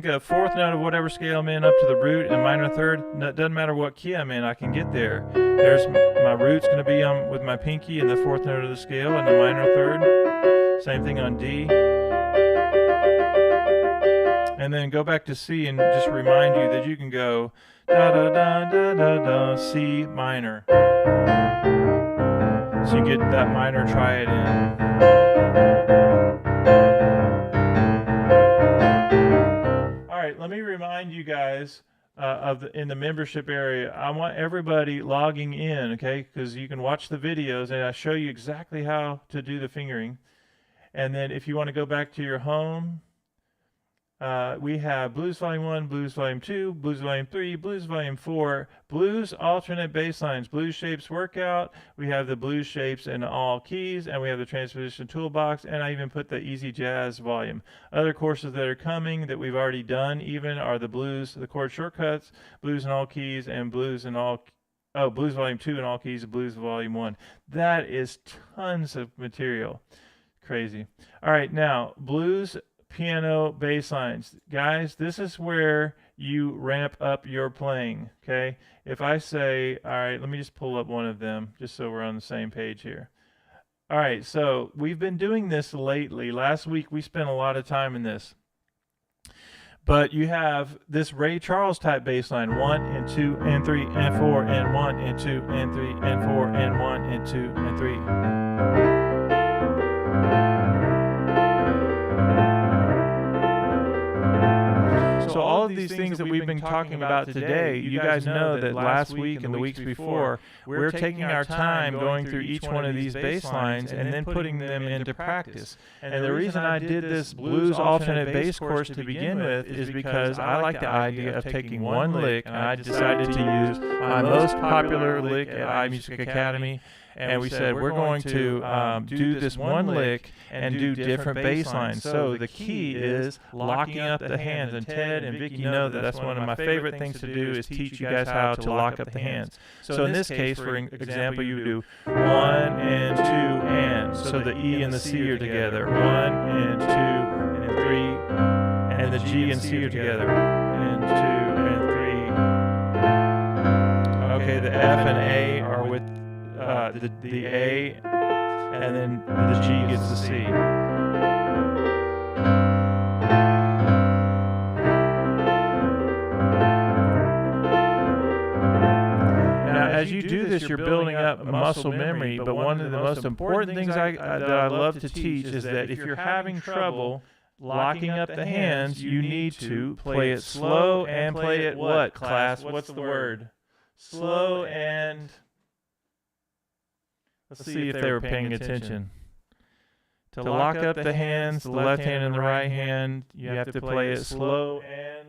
A fourth note of whatever scale I'm in up to the root and minor third, it doesn't matter what key I'm in, I can get there. There's my root's going to be with my pinky and the fourth note of the scale and the minor third. Same thing on D. And then go back to C and just remind you that you can go da da da da da da C minor. So you get that minor triad in. Let me remind you guys in the membership area, I want everybody logging in, okay? Because you can watch the videos and I show you exactly how to do the fingering. And then if you want to go back to your home, We have Blues Volume 1, Blues Volume 2, Blues Volume 3, Blues Volume 4, Blues Alternate Bass Lines, Blues Shapes Workout. We have the Blues Shapes in all keys, and we have the Transposition Toolbox, and I even put the Easy Jazz volume. Other courses that are coming that we've already done even are the Blues, the Chord Shortcuts, Blues in all keys, and Blues in all Blues Volume 2 in all keys, Blues Volume 1. That is tons of material. Crazy. All right, now, Blues piano bass lines. Guys, this is where you ramp up your playing, okay? If I say, all right, let me just pull up one of them just so we're on the same page here. All right, so we've been doing this lately. Last week we spent a lot of time in this. But you have this Ray Charles type bass line, 1 and 2 and 3 and 4 and 1 and 2 and 3 and 4 and 1 and 2 and 3. So all of these things that we've been talking about today, you guys know that last week and the weeks before, we're taking our time going through each one of these bass lines and then putting them into practice. And the reason I did this blues alternate bass course to begin with is because I like the idea of taking one lick, and I decided to use my most popular lick at iMusicAcademy. And we said we're going to do this one lick and do different bass lines. So the key is locking up the hands. And Ted and Vicky know that that's one of my favorite things to do, is teach you guys how to lock up the hands. So in this case, for example, you do 1 and 2 and. So the E and the C are together. 1 and 2 and 3. And the G and C are together. And 2 and 3. Okay, the F and A are with the A, and then the G gets the C. Now, as you do this, you're building up muscle memory, but one of the most important things that I love to teach is that if you're having trouble locking up the hands, you need to play it slow and play it what, class? What's the word? Slow and... Let's see if they were paying attention. To lock up the hands, the left hand and the right hand, you have to play it slow and...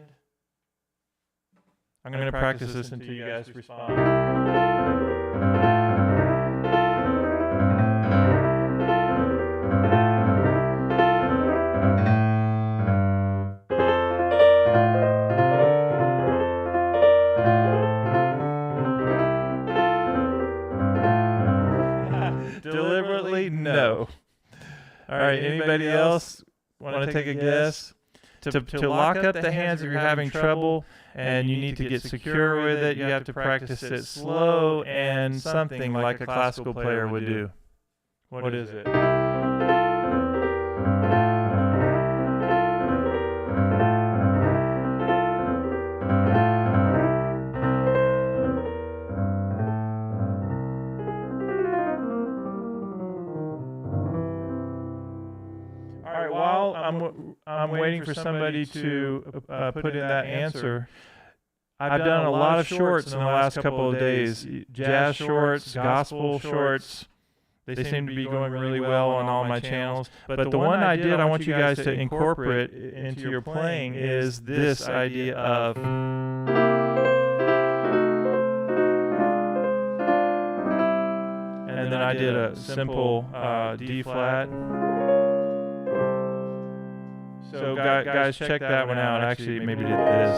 I'm going to practice this until you guys respond. Deliberately, no. All right, anybody else want to take a guess? To lock up the hands if you're having trouble and you need to get secure with it, you have to practice it slow and something like a classical player would do. What is it? I'm waiting for somebody to put in that answer. I've done a lot of shorts in the last couple of days. Jazz shorts, gospel shorts. They seem to be going really well on all my channels. But the one I want you guys to incorporate into your playing is this idea of... And then I did a simple D flat. So guys, check that one out. Actually, maybe did this.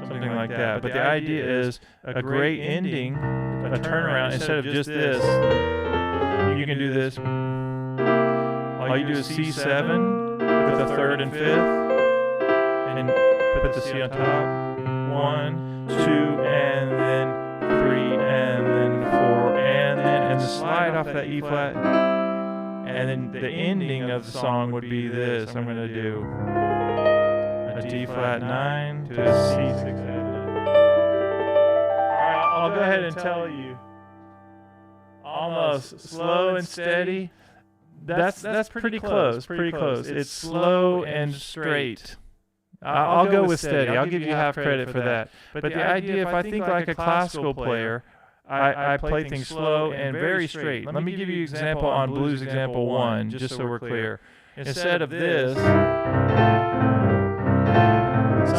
Something like that. But the idea is a great ending, a turnaround. Instead of just this, you can do this. All you do is C7 with the third and fifth, and put the C on top. 1, 2, and then 3, and then 4, and then slide off that E flat. And then the ending of the song would be this. I'm going to do a D flat 9 to a C6 add 9. All right, I'll go ahead and tell you. Almost slow and steady. That's pretty close. Pretty close. It's slow and straight. I'll go with steady. I'll give you half credit for that. But the idea, if I think like a classical player, I play things slow and very straight. Let me give you an example on blues example 1, just so we're clear. Instead of this...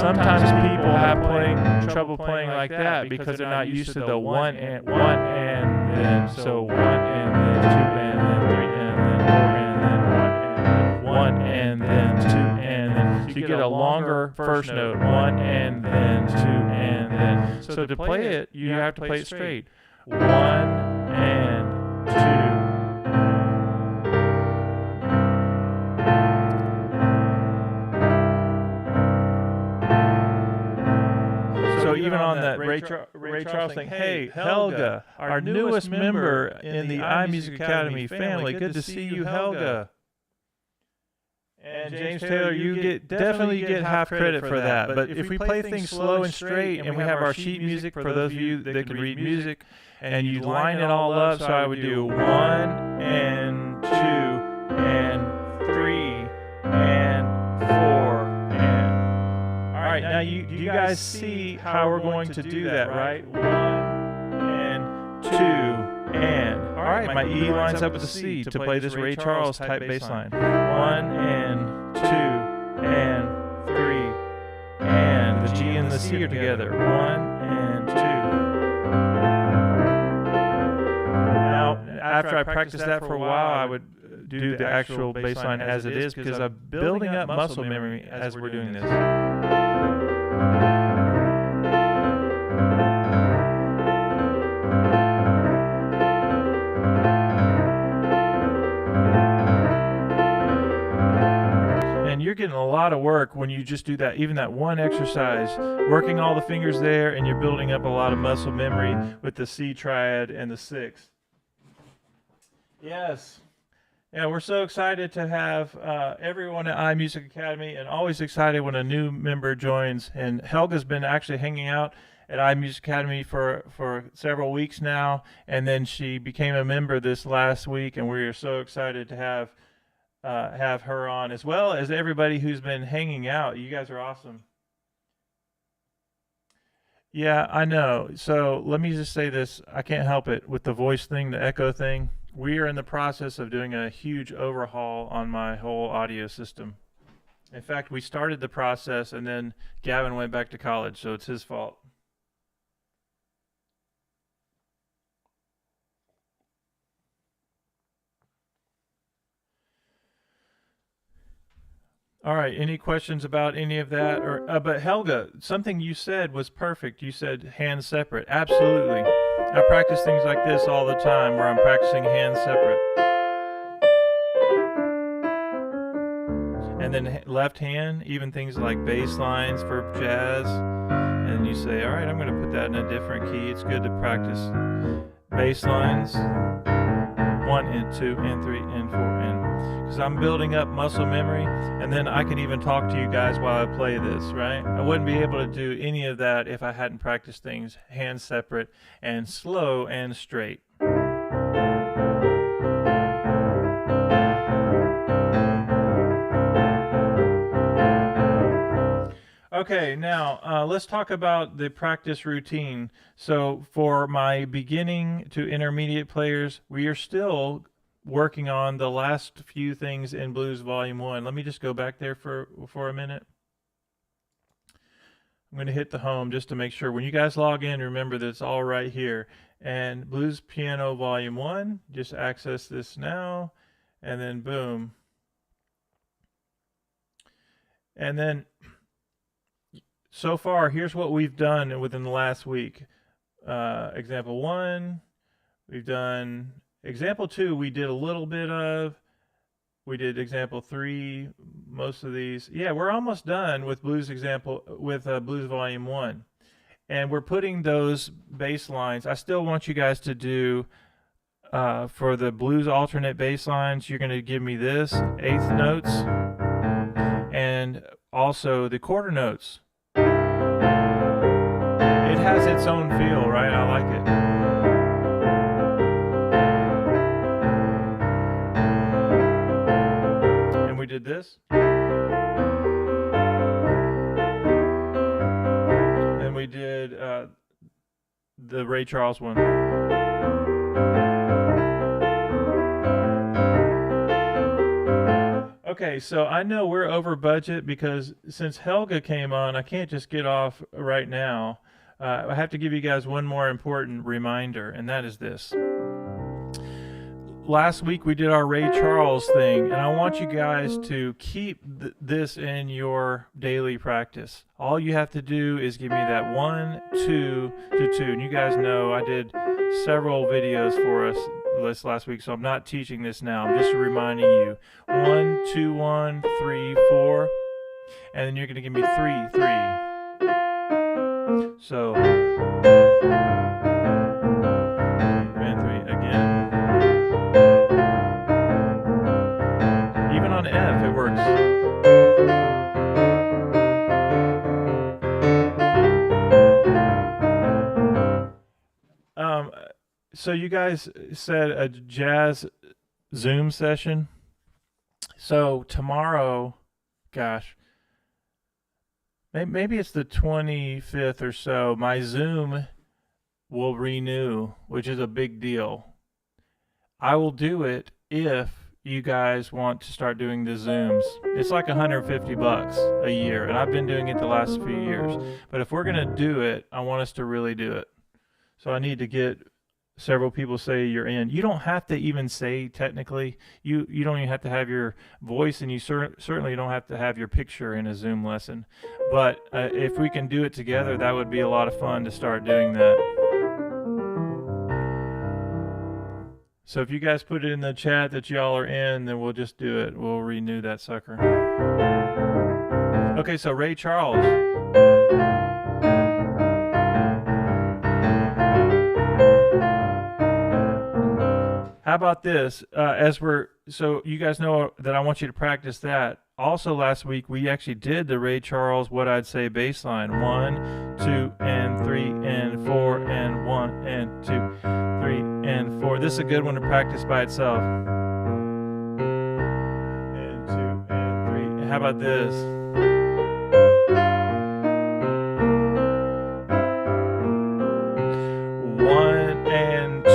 sometimes people have trouble playing like that because they're not used to the one and then so one and then two and then three and then four and then one and then two and then so you get a longer first note, one and then two and then. So to play it, you have to play it straight. One and two. So even on that Ray Charles thing, hey, Helga, our newest member in the iMusicAcademy family, good to see you, Helga. And James Taylor, you definitely get half credit for that. But if we play things slow and straight, and we have our sheet music for those of you that can read music, and you line it all up, so I would do 1 and 2 and 3 and 4 and. All right, now you guys see how we're going to do that, right? 1 and 2 and. All right, my E lines up with the C to play this Ray Charles type bass line. 1 and 2 and 3 and the G and the C are together. 1 and 2. Now, after I practiced that for a while, I would do the actual bass line as it is because I'm building up muscle memory as we're doing this. You're getting a lot of work when you just do that, even that one exercise, working all the fingers there, and you're building up a lot of muscle memory with the C triad and the sixth. Yes. Yeah, we're so excited to have everyone at iMusicAcademy, and always excited when a new member joins. And Helga's been actually hanging out at iMusicAcademy for several weeks now, and then she became a member this last week, and we are so excited to have her on, as well as everybody who's been hanging out. You guys are awesome. Yeah, I know. So let me just say this. I can't help it with the voice thing, the echo thing. We are in the process of doing a huge overhaul on my whole audio system. In fact, we started the process and then Gavin went back to college, so it's his fault. All right, any questions about any of that? Or but Helga, something you said was perfect. You said hands separate. Absolutely. I practice things like this all the time where I'm practicing hands separate. And then left hand, even things like bass lines for jazz. And you say, all right, I'm going to put that in a different key. It's good to practice bass lines. 1 and 2 and 3 and 4 and. Because I'm building up muscle memory, and then I can even talk to you guys while I play this, right? I wouldn't be able to do any of that if I hadn't practiced things hands separate and slow and straight. Okay, now let's talk about the practice routine. So for my beginning to intermediate players, we are still working on the last few things in Blues Volume 1. Let me just go back there for a minute. I'm going to hit the home just to make sure. When you guys log in, remember that it's all right here. And Blues Piano Volume 1, just access this now, and then boom. And then so far, here's what we've done within the last week. Example 1, we've done example 2, we did a little bit of. We did example 3, most of these. Yeah, we're almost done with Blues Blues Volume 1. And we're putting those bass lines. I still want you guys to do, for the blues alternate bass lines, you're going to give me this, eighth notes, and also the quarter notes. It has its own feel, right? I like it. And we did this. And we did the Ray Charles one. Okay, so I know we're over budget because since Helga came on, I can't just get off right now. I have to give you guys one more important reminder, and that is this. Last week we did our Ray Charles thing, and I want you guys to keep this in your daily practice. All you have to do is give me that 1, 2 to 2, and you guys know I did several videos for us this last week, so I'm not teaching this now. I'm just reminding you 1, 2, 1, 3, 4, and then you're going to give me 3, 3. So and 3 again. Even on F, it works. So you guys said a jazz Zoom session. So tomorrow, gosh, maybe it's the 25th or so, my Zoom will renew, which is a big deal. I will do it if you guys want to start doing the Zooms. It's like $150 a year, and I've been doing it the last few years. But if we're going to do it, I want us to really do it. So I need to get several people say you're in. You don't have to even say technically. You don't even have to have your voice, and you certainly don't have to have your picture in a Zoom lesson. But if we can do it together, that would be a lot of fun to start doing that. So if you guys put it in the chat that y'all are in, then we'll just do it. We'll renew that sucker. Okay, so Ray Charles. How about this? So you guys know that I want you to practice that. Also last week we actually did the Ray Charles What I'd Say bass line. 1, 2, and 3, and 4, and 1, and 2, 3, and 4. This is a good one to practice by itself. And 2, and 3. And how about this? One and 2.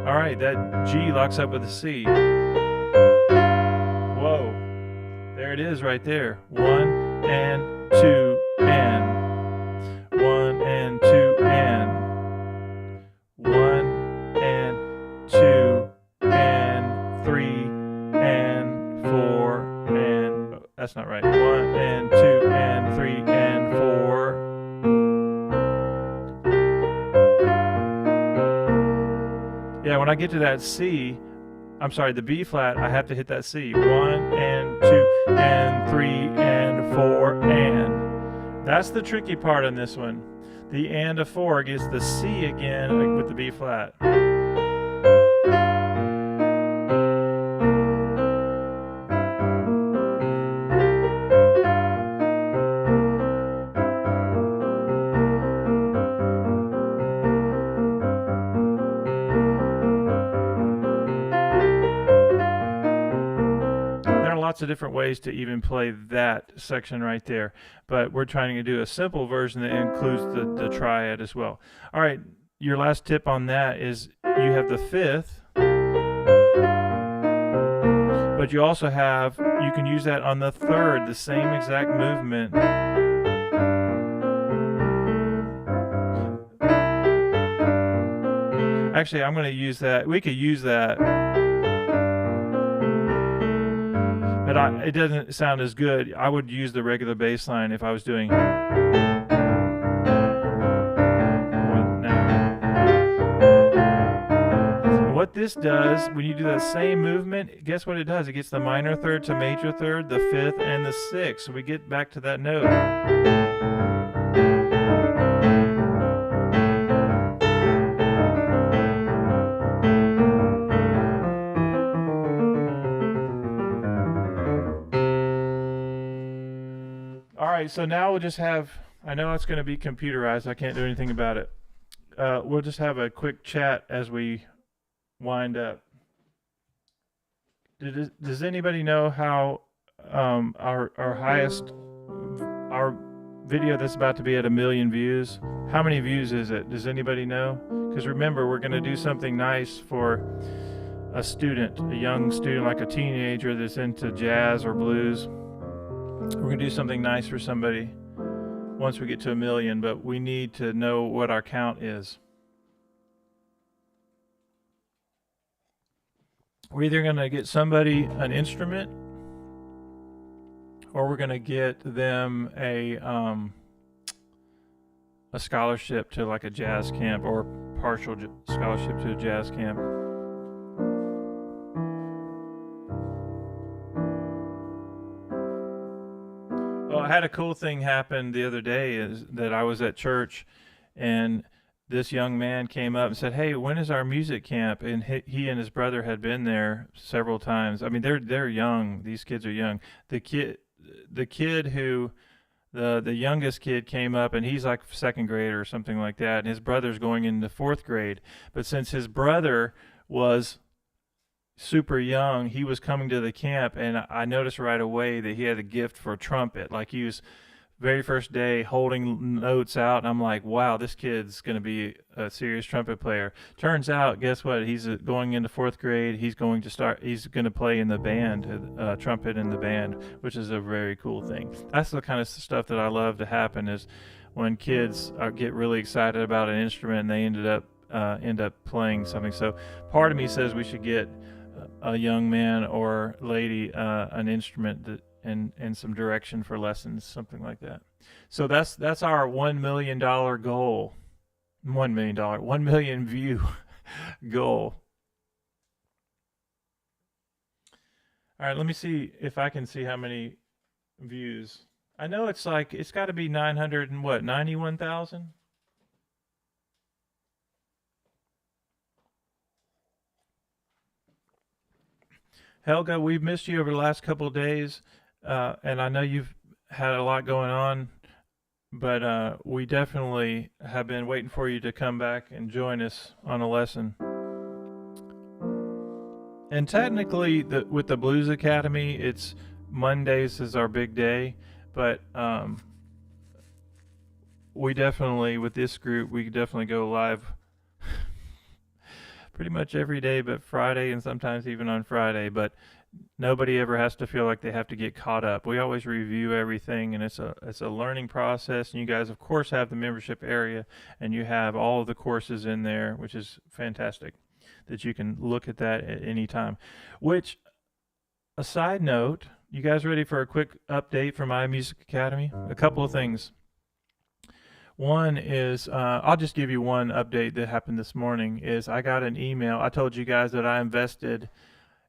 All right, that G locks up with a C. Whoa. There it is right there. 1 and 2 and 1 and 2 and 1 and 2 and 3 and 4 and oh, that's not right. 1 and 2 and 3 and 4. Yeah, when I get to that C, I'm sorry, the B flat, I have to hit that C. 1 and 2 and 3 and 4 and. That's the tricky part on this one. The and of 4 gets the C again with the B flat. Lots of different ways to even play that section right there, but we're trying to do a simple version that includes the triad as well. All right, your last tip on that is you have the 5th, but you also have, you can use that on the 3rd, the same exact movement. Actually, I'm going to use that. We could use that. But it doesn't sound as good. I would use the regular bass line if I was doing. What this does, when you do that same movement, guess what it does? It gets the minor third to major third, the 5th, and the 6th. So we get back to that note. So now we'll just have, I know it's going to be computerized, I can't do anything about it. We'll just have a quick chat as we wind up. Does anybody know how our video that's about to be at 1 million views, how many views is it? Does anybody know? Because remember, we're going to do something nice for a student, a young student, like a teenager that's into jazz or blues. We're going to do something nice for somebody once we get to 1 million, but we need to know what our count is. We're either going to get somebody an instrument, or we're going to get them a scholarship to like a jazz camp, or partial scholarship to a jazz camp. Well, I had a cool thing happen the other day, is that I was at church, and this young man came up and said, "Hey, when is our music camp?" And he and his brother had been there several times. I mean, they're young. These kids are young. The youngest kid came up, and he's like second grade or something like that, and his brother's going into fourth grade. But since his brother was super young, he was coming to the camp, and I noticed right away that he had a gift for a trumpet. Like, he was very first day holding notes out, and I'm like, wow, this kid's going to be a serious trumpet player. Turns out, guess what? He's going into fourth grade. He's going to play in the band, trumpet in the band, which is a very cool thing. That's the kind of stuff that I love to happen, is when kids get really excited about an instrument and they end up playing something. So part of me says we should get a young man or lady an instrument that and some direction for lessons, something like that. So that's our $1 million goal. $1 million view goal. All right, let me see if I can see how many views. I know it's got to be 91,000. Helga, we've missed you over the last couple of days. And I know you've had a lot going on, but we definitely have been waiting for you to come back and join us on a lesson. And technically, with the Blues Academy, it's Mondays is our big day, but we definitely, with this group, we definitely go live pretty much every day but Friday, and sometimes even on Friday. But nobody ever has to feel like they have to get caught up. We always review everything, and it's a learning process. And you guys, of course, have the membership area, and you have all of the courses in there, which is fantastic, that you can look at that at any time. Which, a side note, you guys ready for a quick update from iMusicAcademy? A couple of things. One is, I'll just give you one update that happened this morning, is I got an email. I told you guys that I invested,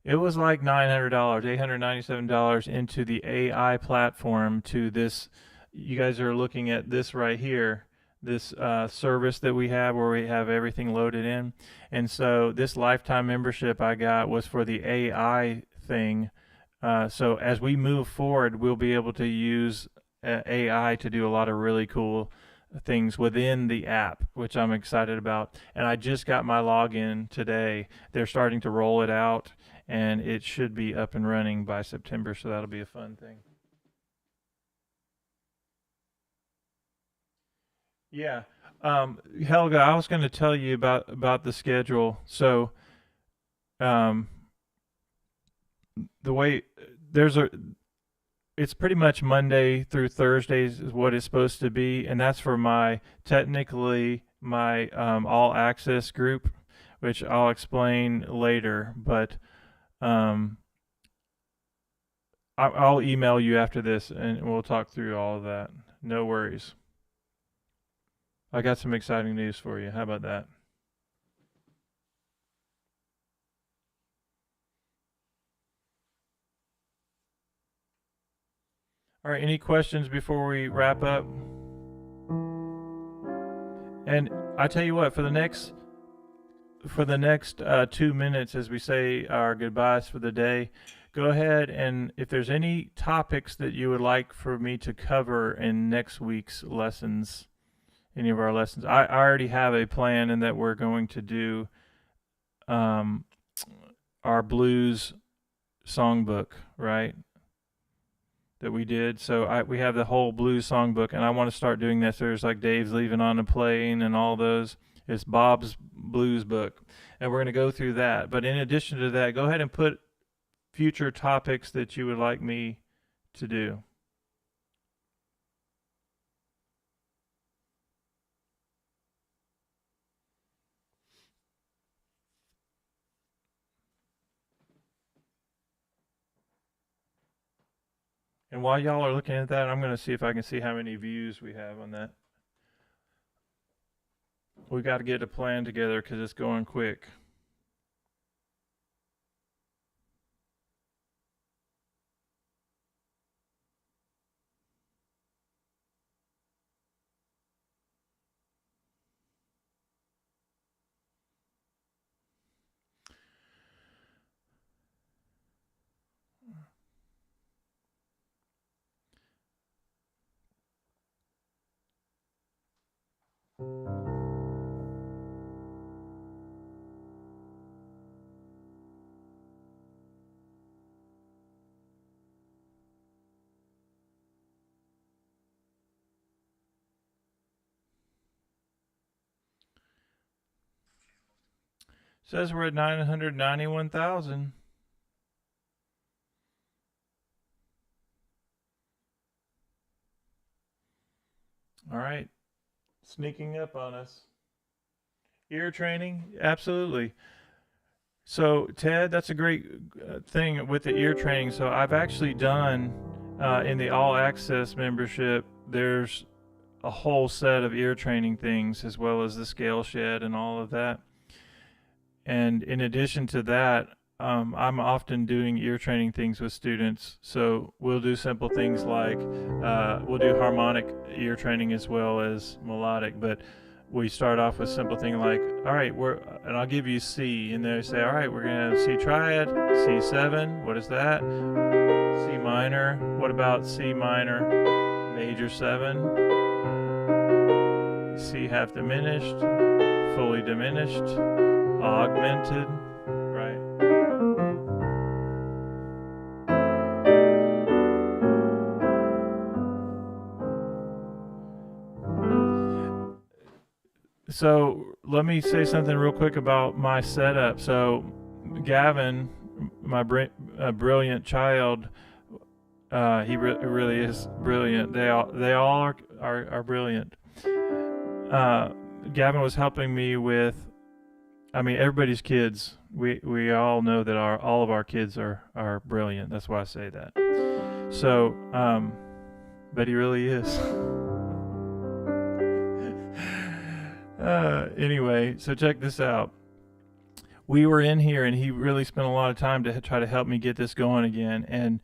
it was like $900, $897 into the AI platform to this. You guys are looking at this right here, this service that we have where we have everything loaded in. And so this lifetime membership I got was for the AI thing. So as we move forward, we'll be able to use AI to do a lot of really cool things within the app, which I'm excited about. And I just got my login today. They're starting to roll it out, and it should be up and running by September, so that'll be a fun thing. Yeah. Helga, I was going to tell you about the schedule. So the way it's pretty much Monday through Thursdays is what it's supposed to be, and that's for my all access group, which I'll explain later. But I'll email you after this, and we'll talk through all of that. No worries. I got some exciting news for you. How about that? All right, any questions before we wrap up? And I tell you what, for the next 2 minutes, as we say our goodbyes for the day, go ahead, and if there's any topics that you would like for me to cover in next week's lessons, any of our lessons, I already have a plan in that we're going to do our blues songbook, right? That we did. So we have the whole blues songbook, and I want to start doing this. There's like Dave's Leaving on a Plane and all those. It's Bob's Blues Book, and we're going to go through that. But in addition to that, go ahead and put future topics that you would like me to do. And while y'all are looking at that, I'm going to see if I can see how many views we have on that. We got to get a plan together because it's going quick. Says we're at 991,000. All right. Sneaking up on us. Ear training? Absolutely. So, Ted, that's a great thing with the ear training. So, I've actually done in the All Access membership, there's a whole set of ear training things, as well as the scale shed and all of that. And in addition to that, I'm often doing ear training things with students. So we'll do simple things like we'll do harmonic ear training as well as melodic. But we start off with simple thing like, all right, and I'll give you C, and they say, all right, we're gonna have C triad, C7. What is that? C minor. What about C minor, major 7? C half diminished, fully diminished, augmented, right? So let me say something real quick about my setup. So Gavin, my brilliant child, he really is brilliant. They all are brilliant. Gavin was helping me with, I mean, everybody's kids. We all know that all of our kids are brilliant. That's why I say that. So, but he really is. Anyway, so check this out. We were in here, and he really spent a lot of time to try to help me get this going again, and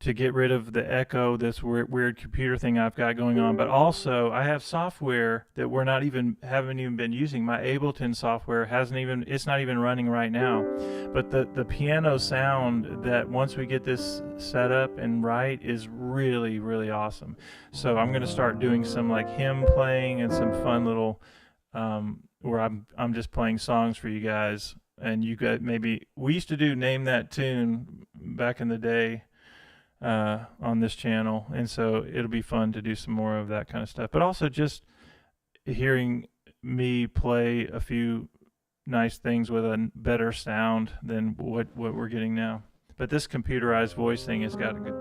to get rid of the echo, this weird computer thing I've got going on. But also, I have software that haven't even been using. My Ableton software it's not even running right now. But the piano sound that once we get this set up and right is really, really awesome. So I'm going to start doing some like hymn playing and some fun little where I'm just playing songs for you guys. And you guys, maybe we used to do Name That Tune back in the day on this channel, and so it'll be fun to do some more of that kind of stuff, but also just hearing me play a few nice things with a better sound than what we're getting now. But this computerized voice thing has got to go.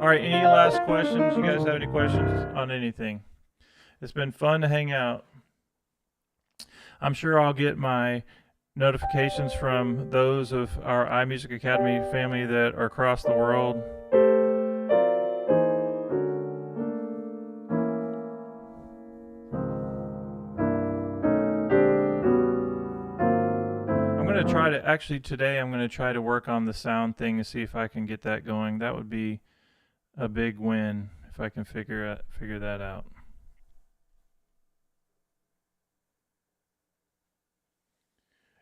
All right, any last questions? You guys have any questions on anything? It's been fun to hang out. I'm sure I'll get my notifications from those of our iMusicAcademy family that are across the world. Today I'm going to try to work on the sound thing and see if I can get that going. That would be a big win if I can figure that out.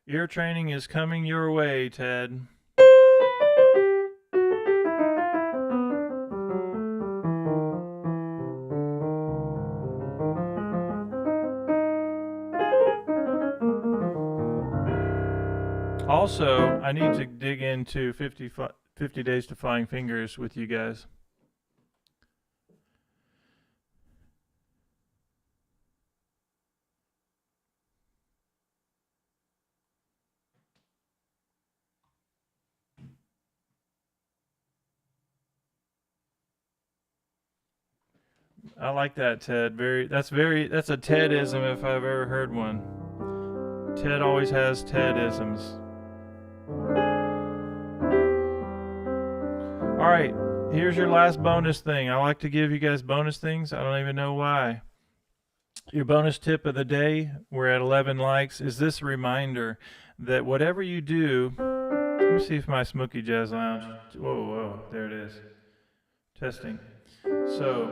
Ear training is coming your way, Ted. Also, I need to dig into 50 Days to Flying Fingers with you guys. I like that, Ted. That's a Tedism if I've ever heard one. Ted always has Tedisms. All right, here's your last bonus thing. I like to give you guys bonus things. I don't even know why. Your bonus tip of the day, we're at 11 likes, is this reminder that whatever you do, let me see if my Smoky Jazz Lounge, whoa, there it is. Testing. So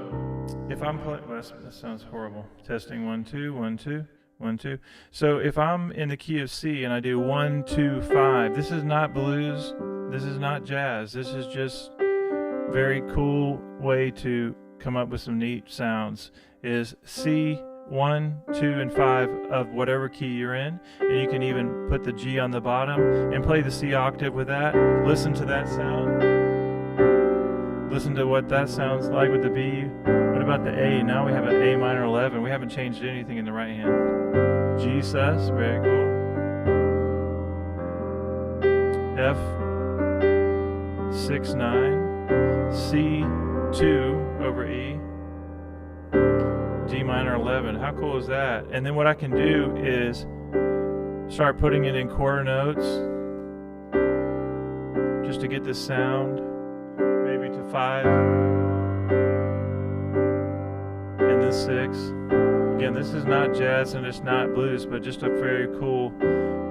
if I'm playing, well, that sounds horrible. Testing 1 2 1 2 1 2. So if I'm in the key of C and I do 1 2 5, this is not blues. This is not jazz. This is just very cool way to come up with some neat sounds. Is C 1 2 and 5 of whatever key you're in, and you can even put the G on the bottom and play the C octave with that. Listen to that sound. Listen to what that sounds like with the B. What about the A? Now we have an A minor 11. We haven't changed anything in the right hand. G sus, very cool. F 6 9, C 2 over E, D minor 11. How cool is that? And then what I can do is start putting it in quarter notes just to get this sound. Maybe to 5 and then 6. Again, this is not jazz and it's not blues, but just a very cool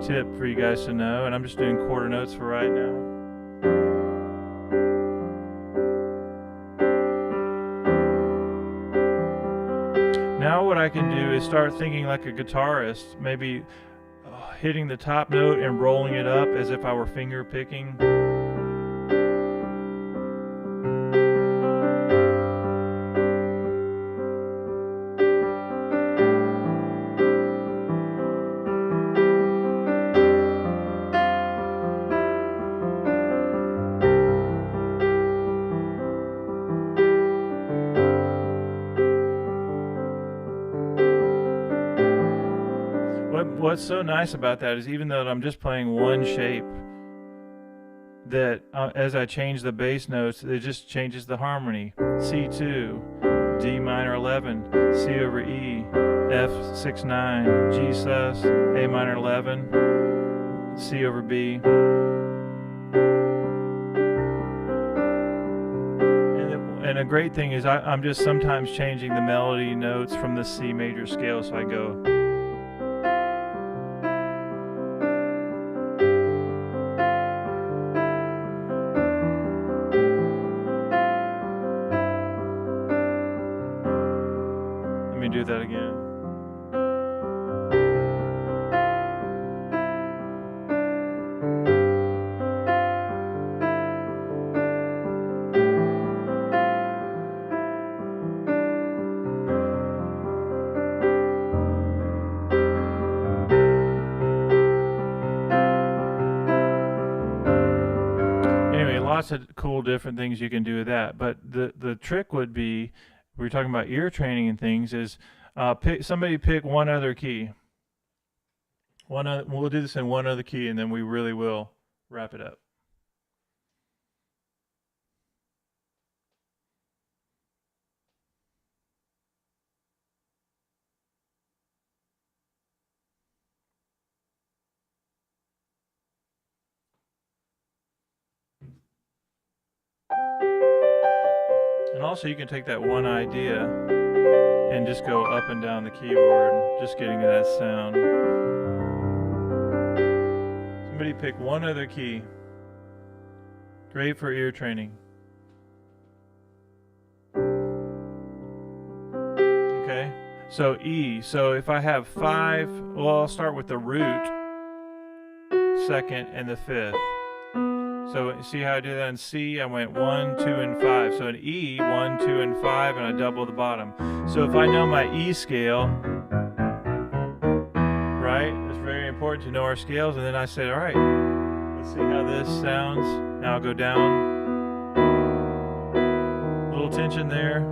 tip for you guys to know. And I'm just doing quarter notes for right now. Now what I can do is start thinking like a guitarist, maybe hitting the top note and rolling it up as if I were finger picking. What's so nice about that is even though I'm just playing one shape, that as I change the bass notes, it just changes the harmony. C2, D minor 11, C over E, F 6 9, G sus, A minor 11, C over B. And a great thing is I'm just sometimes changing the melody notes from the C major scale, so I go. Do that again. Anyway, lots of cool different things you can do with that, but the trick would be, we're talking about ear training and things, is somebody pick one other key. We'll do this in one other key, and then we really will wrap it up. And also you can take that one idea and just go up and down the keyboard, just getting that sound. Somebody pick one other key. Great for ear training. Okay, so E. So if I have 5, well, I'll start with the root, 2nd, and the 5th. So see how I did that in C? I went 1, 2, and 5. So in E, 1, 2, and 5, and I double the bottom. So if I know my E scale, right? It's very important to know our scales. And then I said, all right, Let's see how this sounds. Now I'll go down. Little tension there.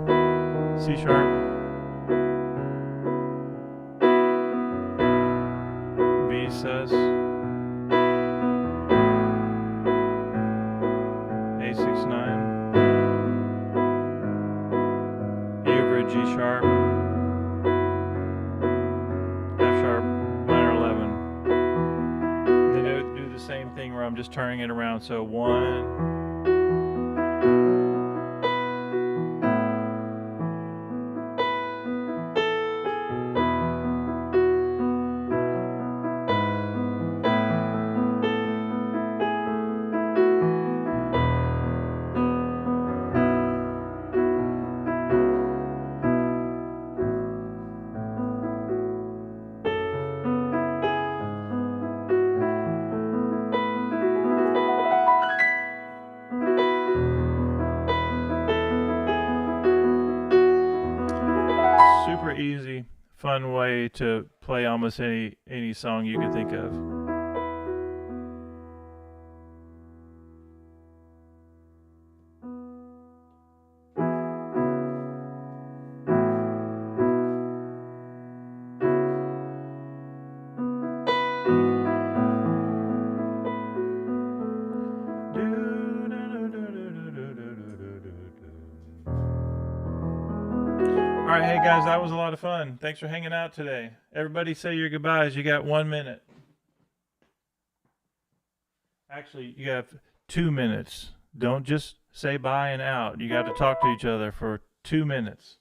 C sharp. B sus. A69. E over a G sharp. F sharp. Minor 11. Then I would do the same thing where I'm just turning it around. So 1. Super easy, fun way to play almost any song you can think of. All right, hey guys, that was a lot of fun. Thanks for hanging out today. Everybody say your goodbyes. You got 1 minute. Actually, you have 2 minutes. Don't just say bye and out. You got to talk to each other for 2 minutes.